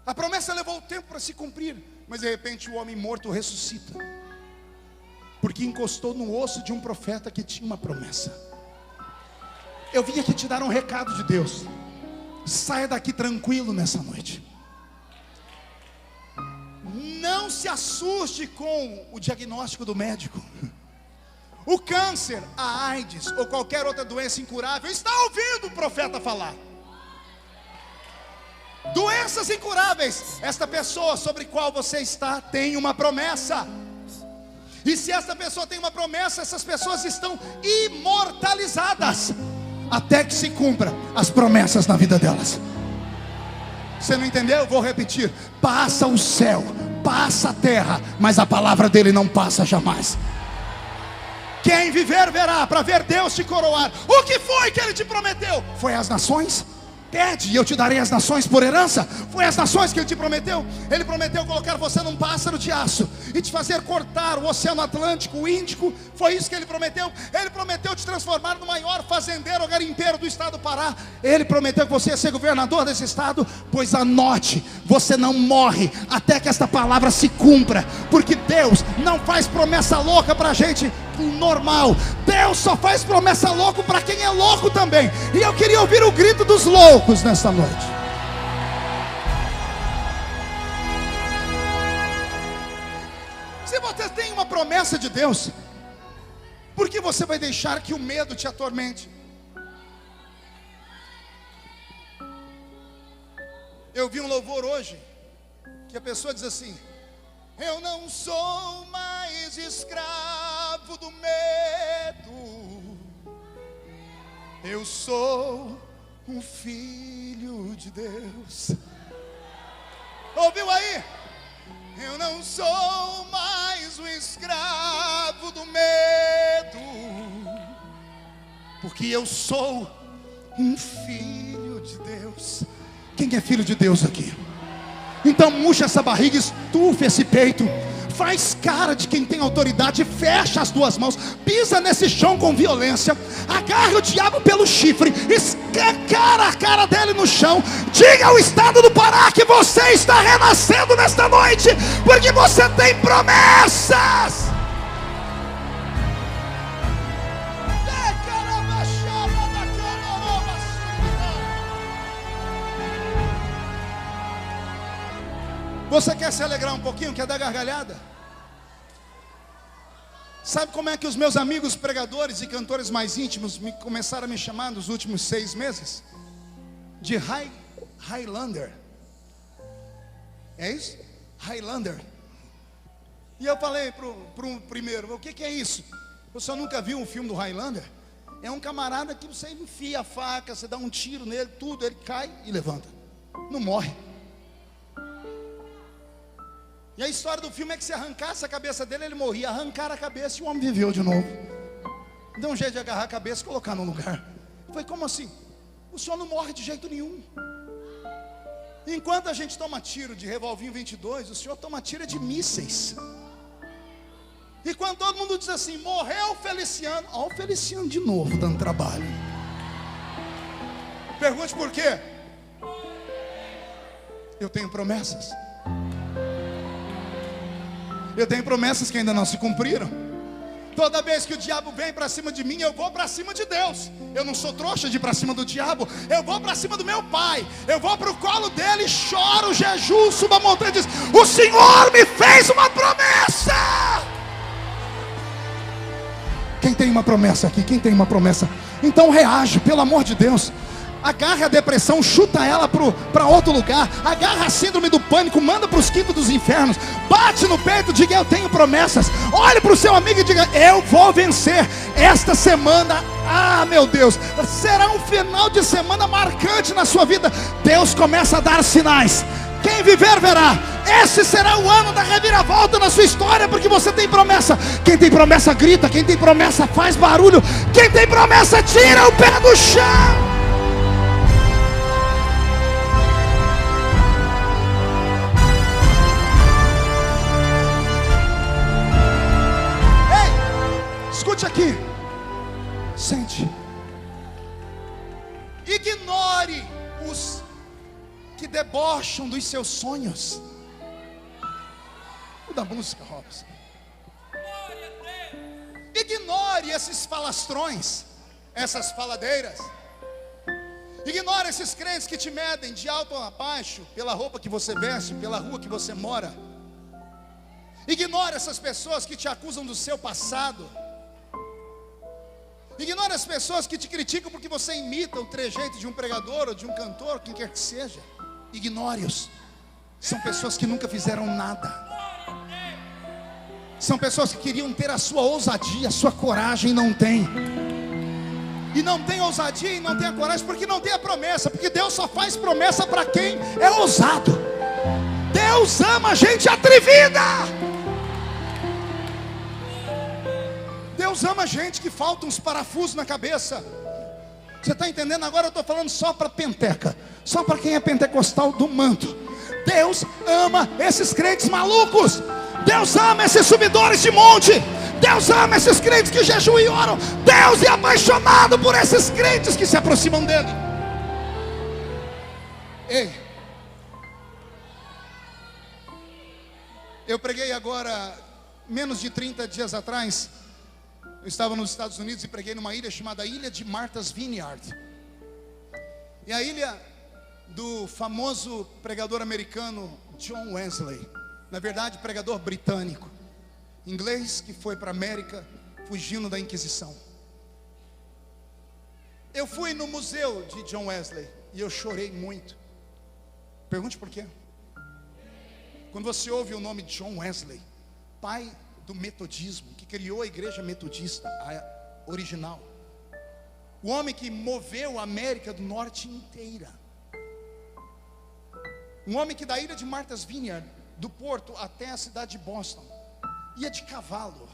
A promessa levou tempo para se cumprir, mas de repente o homem morto ressuscita, porque encostou no osso de um profeta que tinha uma promessa. Eu vim aqui te dar um recado de Deus. Saia daqui tranquilo nessa noite. Não se assuste com o diagnóstico do médico. O câncer, a AIDS ou qualquer outra doença incurável está ouvindo o profeta falar. Doenças incuráveis, esta pessoa sobre qual você está tem uma promessa. E se esta pessoa tem uma promessa, essas pessoas estão imortalizadas até que se cumpra as promessas na vida delas. Você não entendeu? Eu vou repetir. Passa o céu, passa a terra, mas a palavra dele não passa jamais. Quem viver verá, para ver Deus te coroar. O que foi que ele te prometeu? Foi as nações? Pede e eu te darei as nações por herança. Foi as nações que ele te prometeu. Ele prometeu colocar você num pássaro de aço e te fazer cortar o Oceano Atlântico, o Índico. Foi isso que ele prometeu. Ele prometeu te transformar no maior fazendeiro ou garimpeiro do estado do Pará. Ele prometeu que você ia ser governador desse estado. Pois anote, você não morre até que esta palavra se cumpra, porque Deus não faz promessa louca pra gente normal. Deus só faz promessa louca para quem é louco também. E eu queria ouvir o grito dos loucos nesta noite. Se você tem uma promessa de Deus, por que você vai deixar que o medo te atormente? Eu vi um louvor hoje que a pessoa diz assim: eu não sou mais escravo do medo, eu sou um filho de Deus. Ouviu aí? Eu não sou mais um escravo do medo, porque eu sou um filho de Deus. Quem é filho de Deus aqui? Então murcha essa barriga, estufa esse peito, faz cara de quem tem autoridade, fecha as duas mãos, pisa nesse chão com violência, agarra o diabo pelo chifre, escancara a cara dele no chão, diga ao estado do Pará que você está renascendo nesta noite, porque você tem promessas. Você quer se alegrar um pouquinho? Quer dar gargalhada? Sabe como é que os meus amigos pregadores e cantores mais íntimos começaram a me chamar nos últimos 6 meses? De Highlander. É isso? Highlander. E eu falei pro primeiro: o que é isso? Você nunca viu um filme do Highlander? É um camarada que você enfia a faca, você dá um tiro nele, tudo, ele cai e levanta, não morre. E a história do filme é que se arrancasse a cabeça dele, ele morria. Arrancaram a cabeça e o homem viveu de novo. Deu um jeito de agarrar a cabeça e colocar no lugar. Foi como assim? O senhor não morre de jeito nenhum. Enquanto a gente toma tiro de revolvinho 22, o senhor toma tiro de mísseis. E quando todo mundo diz assim: morreu o Feliciano, ó, o Feliciano de novo dando trabalho. Pergunte por quê? Eu tenho promessas. Eu tenho promessas que ainda não se cumpriram. Toda vez que o diabo vem para cima de mim, eu vou para cima de Deus. Eu não sou trouxa de ir para cima do diabo. Eu vou para cima do meu pai. Eu vou para o colo dele, choro, jejuo, subo a montanha e diz: o Senhor me fez uma promessa. Quem tem uma promessa aqui? Quem tem uma promessa? Então reage, pelo amor de Deus. Agarra a depressão, chuta ela para outro lugar. Agarra a síndrome do pânico, manda para os quintos dos infernos. Bate no peito, diga: eu tenho promessas. Olhe para o seu amigo e diga: eu vou vencer. Esta semana, meu Deus, será um final de semana marcante na sua vida. Deus começa a dar sinais. Quem viver verá. Esse será o ano da reviravolta na sua história, porque você tem promessa. Quem tem promessa grita, quem tem promessa faz barulho. Quem tem promessa tira o pé do chão. Escute aqui, sente. Ignore os que debocham dos seus sonhos. Muda a música, Robson. Ignore esses falastrões, essas faladeiras. Ignore esses crentes que te medem de alto a baixo pela roupa que você veste, pela rua que você mora. Ignore essas pessoas que te acusam do seu passado. Ignore as pessoas que te criticam porque você imita o trejeito de um pregador ou de um cantor, quem quer que seja. Ignore-os. São pessoas que nunca fizeram nada. São pessoas que queriam ter a sua ousadia, a sua coragem, e não tem. E não tem ousadia e não tem a coragem porque não tem a promessa. Porque Deus só faz promessa para quem é ousado. Deus ama gente atrevida. Deus ama gente que falta uns parafusos na cabeça. Você está entendendo? Agora eu estou falando só para penteca, só para quem é pentecostal do manto. Deus ama esses crentes malucos. Deus ama esses subidores de monte. Deus ama esses crentes que jejuam e oram. Deus é apaixonado por esses crentes que se aproximam dele. Ei, eu preguei agora, menos de 30 dias atrás. Eu estava nos Estados Unidos e preguei numa ilha chamada Ilha de Martha's Vineyard. E a ilha do famoso pregador americano John Wesley. Na verdade, pregador britânico, inglês, que foi para a América fugindo da Inquisição. Eu fui no museu de John Wesley e eu chorei muito. Pergunte por quê. Quando você ouve o nome de John Wesley, pai do metodismo, que criou a igreja metodista, a original, o homem que moveu a América do Norte inteira, um homem que da ilha de Martha's Vineyard, do porto até a cidade de Boston, ia de cavalo,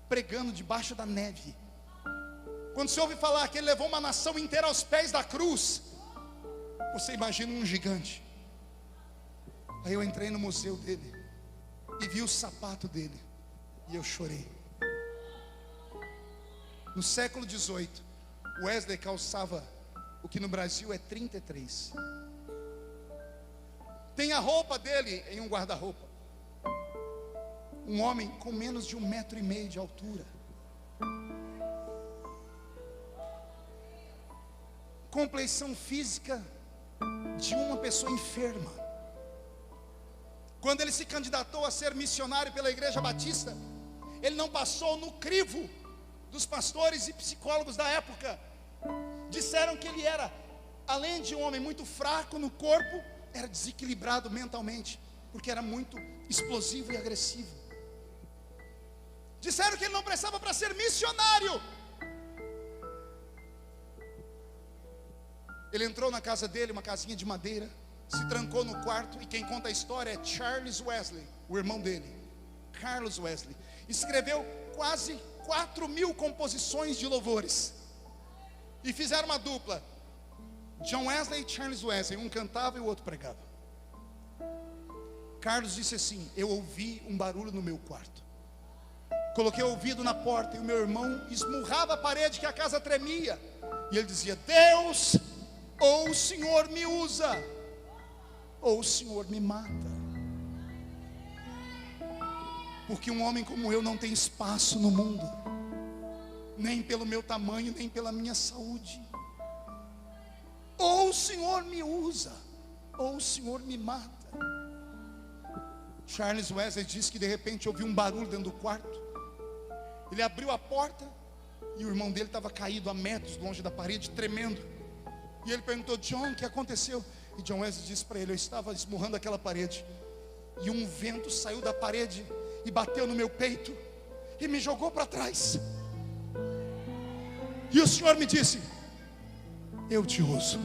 pregando debaixo da neve. Quando você ouve falar que ele levou uma nação inteira aos pés da cruz, você imagina um gigante. Aí eu entrei no museu dele e vi o sapato dele e eu chorei. No século XVIII, Wesley calçava o que no Brasil é 33. Tem a roupa dele em um guarda-roupa. Um homem com menos de 1,5 metro de altura, compleição física de uma pessoa enferma. Quando ele se candidatou a ser missionário pela Igreja Batista, ele não passou no crivo dos pastores e psicólogos da época. Disseram que ele era, além de um homem muito fraco no corpo, era desequilibrado mentalmente, porque era muito explosivo e agressivo. Disseram que ele não prestava para ser missionário. Ele entrou na casa dele, uma casinha de madeira, se trancou no quarto, e quem conta a história é Charles Wesley, o irmão dele, Carlos Wesley. Escreveu quase 4.000 composições de louvores, e fizeram uma dupla, John Wesley e Charles Wesley. Um cantava e o outro pregava. Carlos disse assim: eu ouvi um barulho no meu quarto, coloquei o ouvido na porta e o meu irmão esmurrava a parede que a casa tremia. E ele dizia: Deus, ou o Senhor me usa, ou o Senhor me mata. Porque um homem como eu não tem espaço no mundo, nem pelo meu tamanho, nem pela minha saúde. Ou o Senhor me usa, ou o Senhor me mata. Charles Wesley disse que de repente ouviu um barulho dentro do quarto. Ele abriu a porta e o irmão dele estava caído a metros longe da parede, tremendo. E ele perguntou: John, o que aconteceu? E John Wesley disse para ele: eu estava esmurrando aquela parede, e um vento saiu da parede e bateu no meu peito e me jogou para trás. E o Senhor me disse: eu te uso.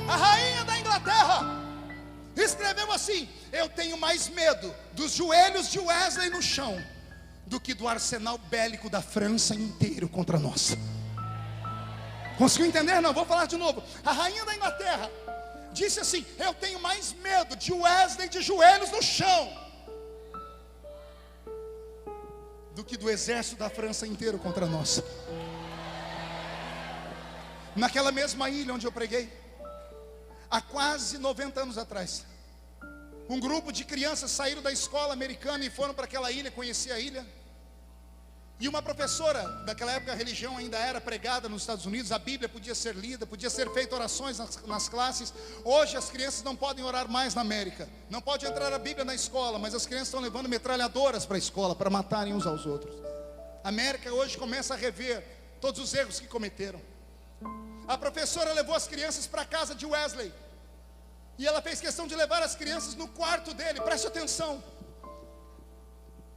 A rainha da Inglaterra escreveu assim: eu tenho mais medo dos joelhos de Wesley no chão do que do arsenal bélico da França inteiro contra nós. Conseguiu entender? Não, vou falar de novo. A rainha da Inglaterra disse assim: eu tenho mais medo de Wesley de joelhos no chão do que do exército da França inteiro contra nós. Naquela mesma ilha onde eu preguei, há quase 90 anos atrás, um grupo de crianças saíram da escola americana e foram para aquela ilha, conhecer a ilha. E uma professora, daquela época a religião ainda era pregada nos Estados Unidos, a Bíblia podia ser lida, podia ser feita orações nas classes. Hoje as crianças não podem orar mais na América, não pode entrar a Bíblia na escola, mas as crianças estão levando metralhadoras para a escola, para matarem uns aos outros. A América hoje começa a rever todos os erros que cometeram. A professora levou as crianças para a casa de Wesley, e ela fez questão de levar as crianças no quarto dele, preste atenção.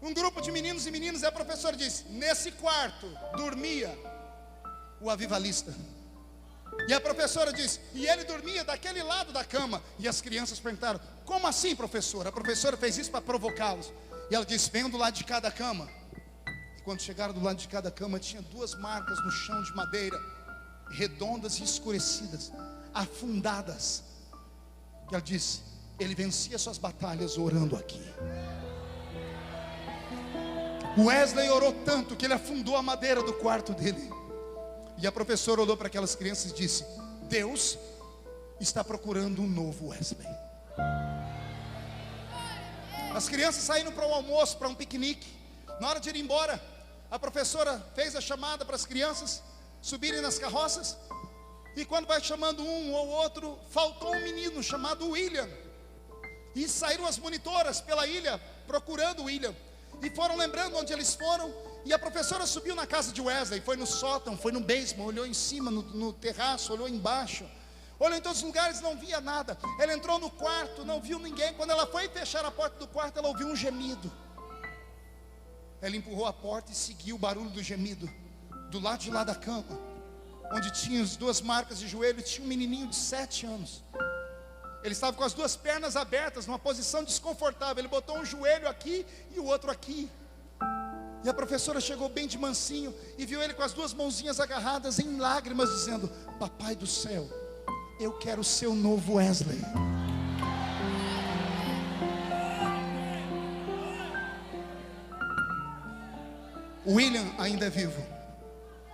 Um grupo de meninos e meninas, e a professora disse: nesse quarto dormia o avivalista. E a professora disse: e ele dormia daquele lado da cama. E as crianças perguntaram: como assim, professora? A professora fez isso para provocá-los. E ela disse: venham do lado de cada cama. E quando chegaram do lado de cada cama, tinha duas marcas no chão de madeira, redondas e escurecidas, afundadas. E ela disse: ele vencia suas batalhas orando aqui. Wesley orou tanto que ele afundou a madeira do quarto dele. E a professora olhou para aquelas crianças e disse: Deus está procurando um novo Wesley. As crianças saíram para o almoço, para um piquenique. Na hora de ir embora, a professora fez a chamada para as crianças subirem nas carroças. E quando vai chamando um ou outro, faltou um menino chamado William. E saíram as monitoras pela ilha procurando o William. E foram lembrando onde eles foram. E a professora subiu na casa de Wesley, foi no sótão, foi no basement, olhou em cima, no terraço, olhou embaixo, olhou em todos os lugares, não via nada. Ela entrou no quarto, não viu ninguém. Quando ela foi fechar a porta do quarto, ela ouviu um gemido. Ela empurrou a porta e seguiu o barulho do gemido. Do lado de lá da cama, onde tinha as duas marcas de joelho, tinha um menininho de 7 anos. Ele estava com as duas pernas abertas, numa posição desconfortável. Ele botou um joelho aqui e o outro aqui. E a professora chegou bem de mansinho e viu ele com as duas mãozinhas agarradas em lágrimas, dizendo: papai do céu, eu quero ser o novo Wesley. O William ainda é vivo.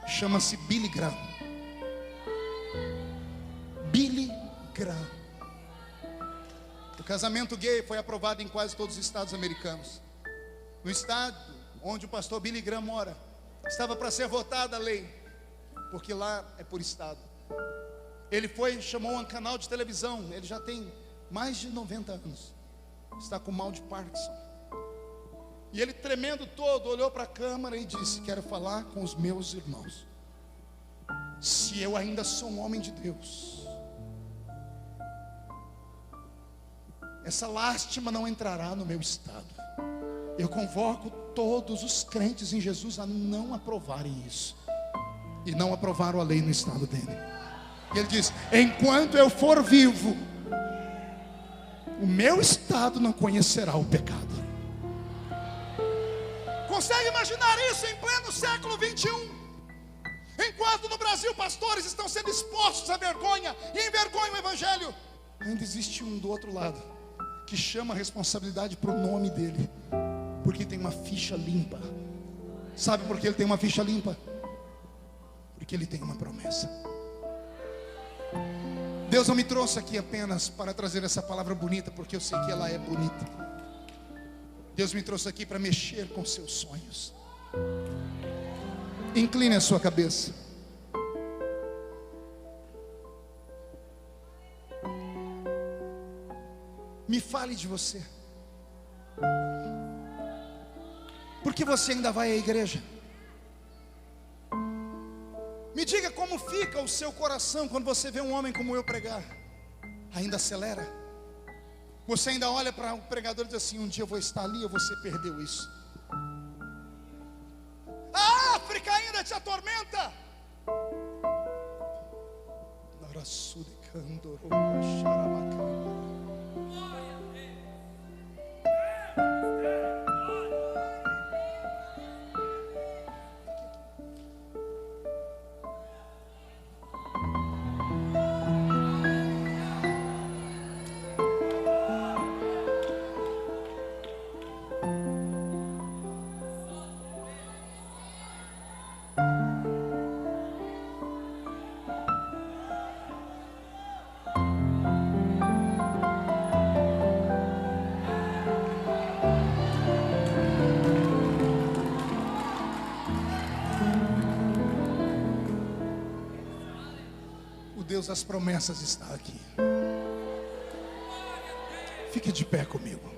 Chama-se Billy Graham. Billy Graham. O casamento gay foi aprovado em quase todos os estados americanos. No estado onde o pastor Billy Graham mora, estava para ser votada a lei, porque lá é por estado. Ele chamou um canal de televisão. Ele já tem mais de 90 anos, está com mal de Parkinson. E ele, tremendo todo, olhou para a câmera e disse: quero falar com os meus irmãos. Se eu ainda sou um homem de Deus, essa lástima não entrará no meu estado. Eu convoco todos os crentes em Jesus a não aprovarem isso. E não aprovaram a lei no estado dele. E ele diz: enquanto eu for vivo, o meu estado não conhecerá o pecado. Consegue imaginar isso em pleno século 21? Enquanto no Brasil pastores estão sendo expostos à vergonha e envergonham o evangelho, ainda existe um do outro lado que chama a responsabilidade para o nome dele, porque tem uma ficha limpa. Sabe por que ele tem uma ficha limpa? Porque ele tem uma promessa. Deus não me trouxe aqui apenas para trazer essa palavra bonita, porque eu sei que ela é bonita. Deus me trouxe aqui para mexer com seus sonhos. Incline a sua cabeça. Me fale de você. Por que você ainda vai à igreja? Me diga como fica o seu coração quando você vê um homem como eu pregar. Ainda acelera? Você ainda olha para o pregador e diz assim: um dia eu vou estar ali, ou você perdeu isso? A África ainda te atormenta? Deus das promessas está aqui. Fique de pé comigo.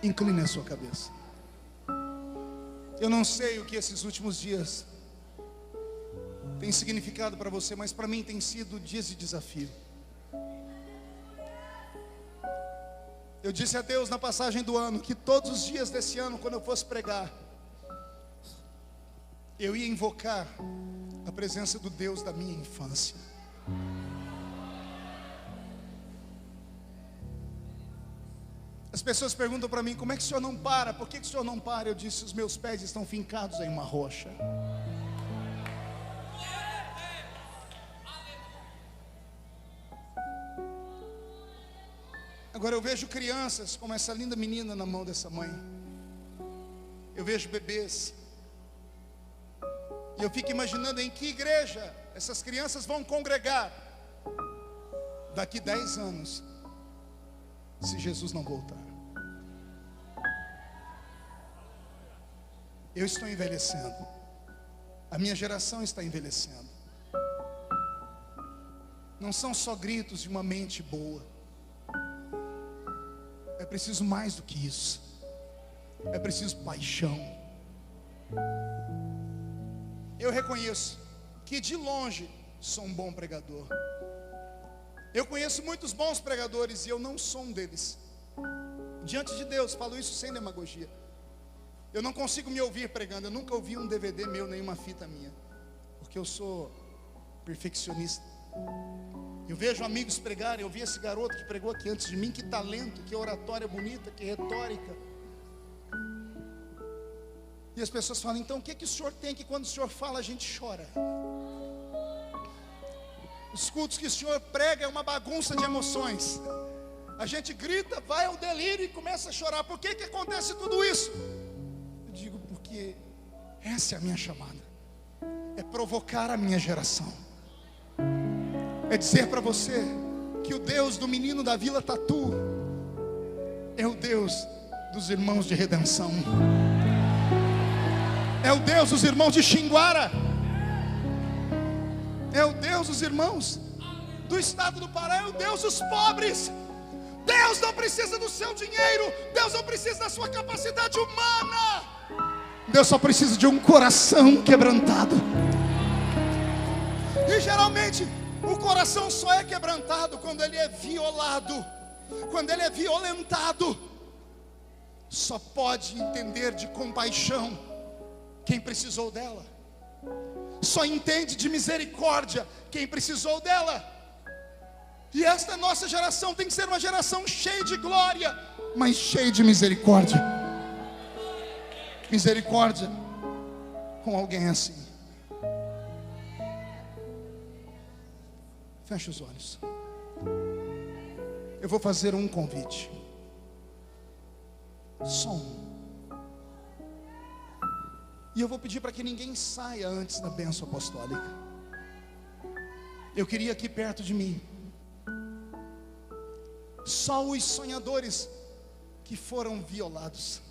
Incline a sua cabeça. Eu não sei o que esses últimos dias tem significado para você, mas para mim tem sido dias de desafio. Eu disse a Deus na passagem do ano que todos os dias desse ano, quando eu fosse pregar, eu ia invocar a presença do Deus da minha infância. As pessoas perguntam para mim: como é que o senhor não para? Por que o senhor não para? Eu disse: os meus pés estão fincados em uma rocha. Agora eu vejo crianças como essa linda menina na mão dessa mãe. Eu vejo bebês. E eu fico imaginando em que igreja essas crianças vão congregar daqui 10 anos, se Jesus não voltar. Eu estou envelhecendo. A minha geração está envelhecendo. Não são só gritos de uma mente boa. É preciso mais do que isso. É preciso paixão. Eu reconheço que de longe sou um bom pregador. Eu conheço muitos bons pregadores e eu não sou um deles. Diante de Deus, falo isso sem demagogia. Eu não consigo me ouvir pregando. Eu nunca ouvi um DVD meu, nem uma fita minha, porque eu sou perfeccionista. Eu vejo amigos pregarem. Eu vi esse garoto que pregou aqui antes de mim. Que talento, que oratória bonita, que retórica. E as pessoas falam: então o que o senhor tem que quando o senhor fala a gente chora? Os cultos que o senhor prega é uma bagunça de emoções. A gente grita, vai ao delírio e começa a chorar. Por que acontece tudo isso? Eu digo: porque essa é a minha chamada. É provocar a minha geração. É dizer para você que o Deus do menino da Vila Tatu é o Deus dos irmãos de redenção. É o Deus dos irmãos de Xinguara. É o Deus dos irmãos do estado do Pará. É o Deus dos pobres. Deus não precisa do seu dinheiro. Deus não precisa da sua capacidade humana. Deus só precisa de um coração quebrantado. E geralmente o coração só é quebrantado quando ele é violado, quando ele é violentado. Só pode entender de compaixão quem precisou dela. Só entende de misericórdia quem precisou dela. E esta nossa geração tem que ser uma geração cheia de glória, mas cheia de misericórdia. Misericórdia com alguém assim. Feche os olhos. Eu vou fazer um convite. Só um. E eu vou pedir para que ninguém saia antes da bênção apostólica. Eu queria aqui perto de mim só os sonhadores que foram violados.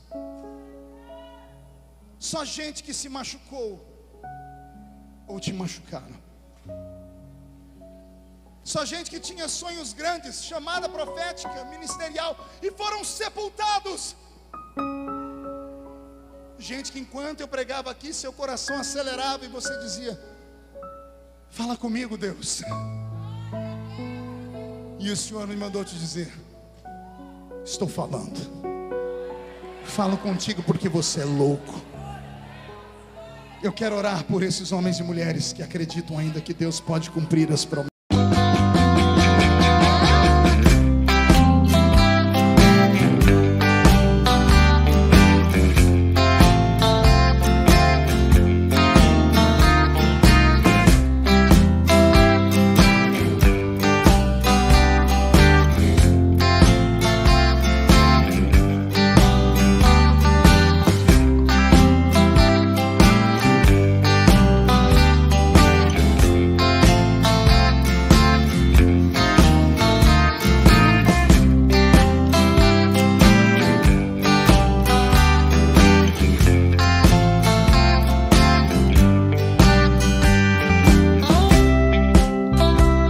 Só gente que se machucou ou te machucaram. Só gente que tinha sonhos grandes, chamada profética, ministerial, e foram sepultados. Gente que enquanto eu pregava aqui, seu coração acelerava e você dizia: fala comigo, Deus. E o Senhor me mandou te dizer: estou falando. Falo contigo porque você é louco. Eu quero orar por esses homens e mulheres que acreditam ainda que Deus pode cumprir as promessas.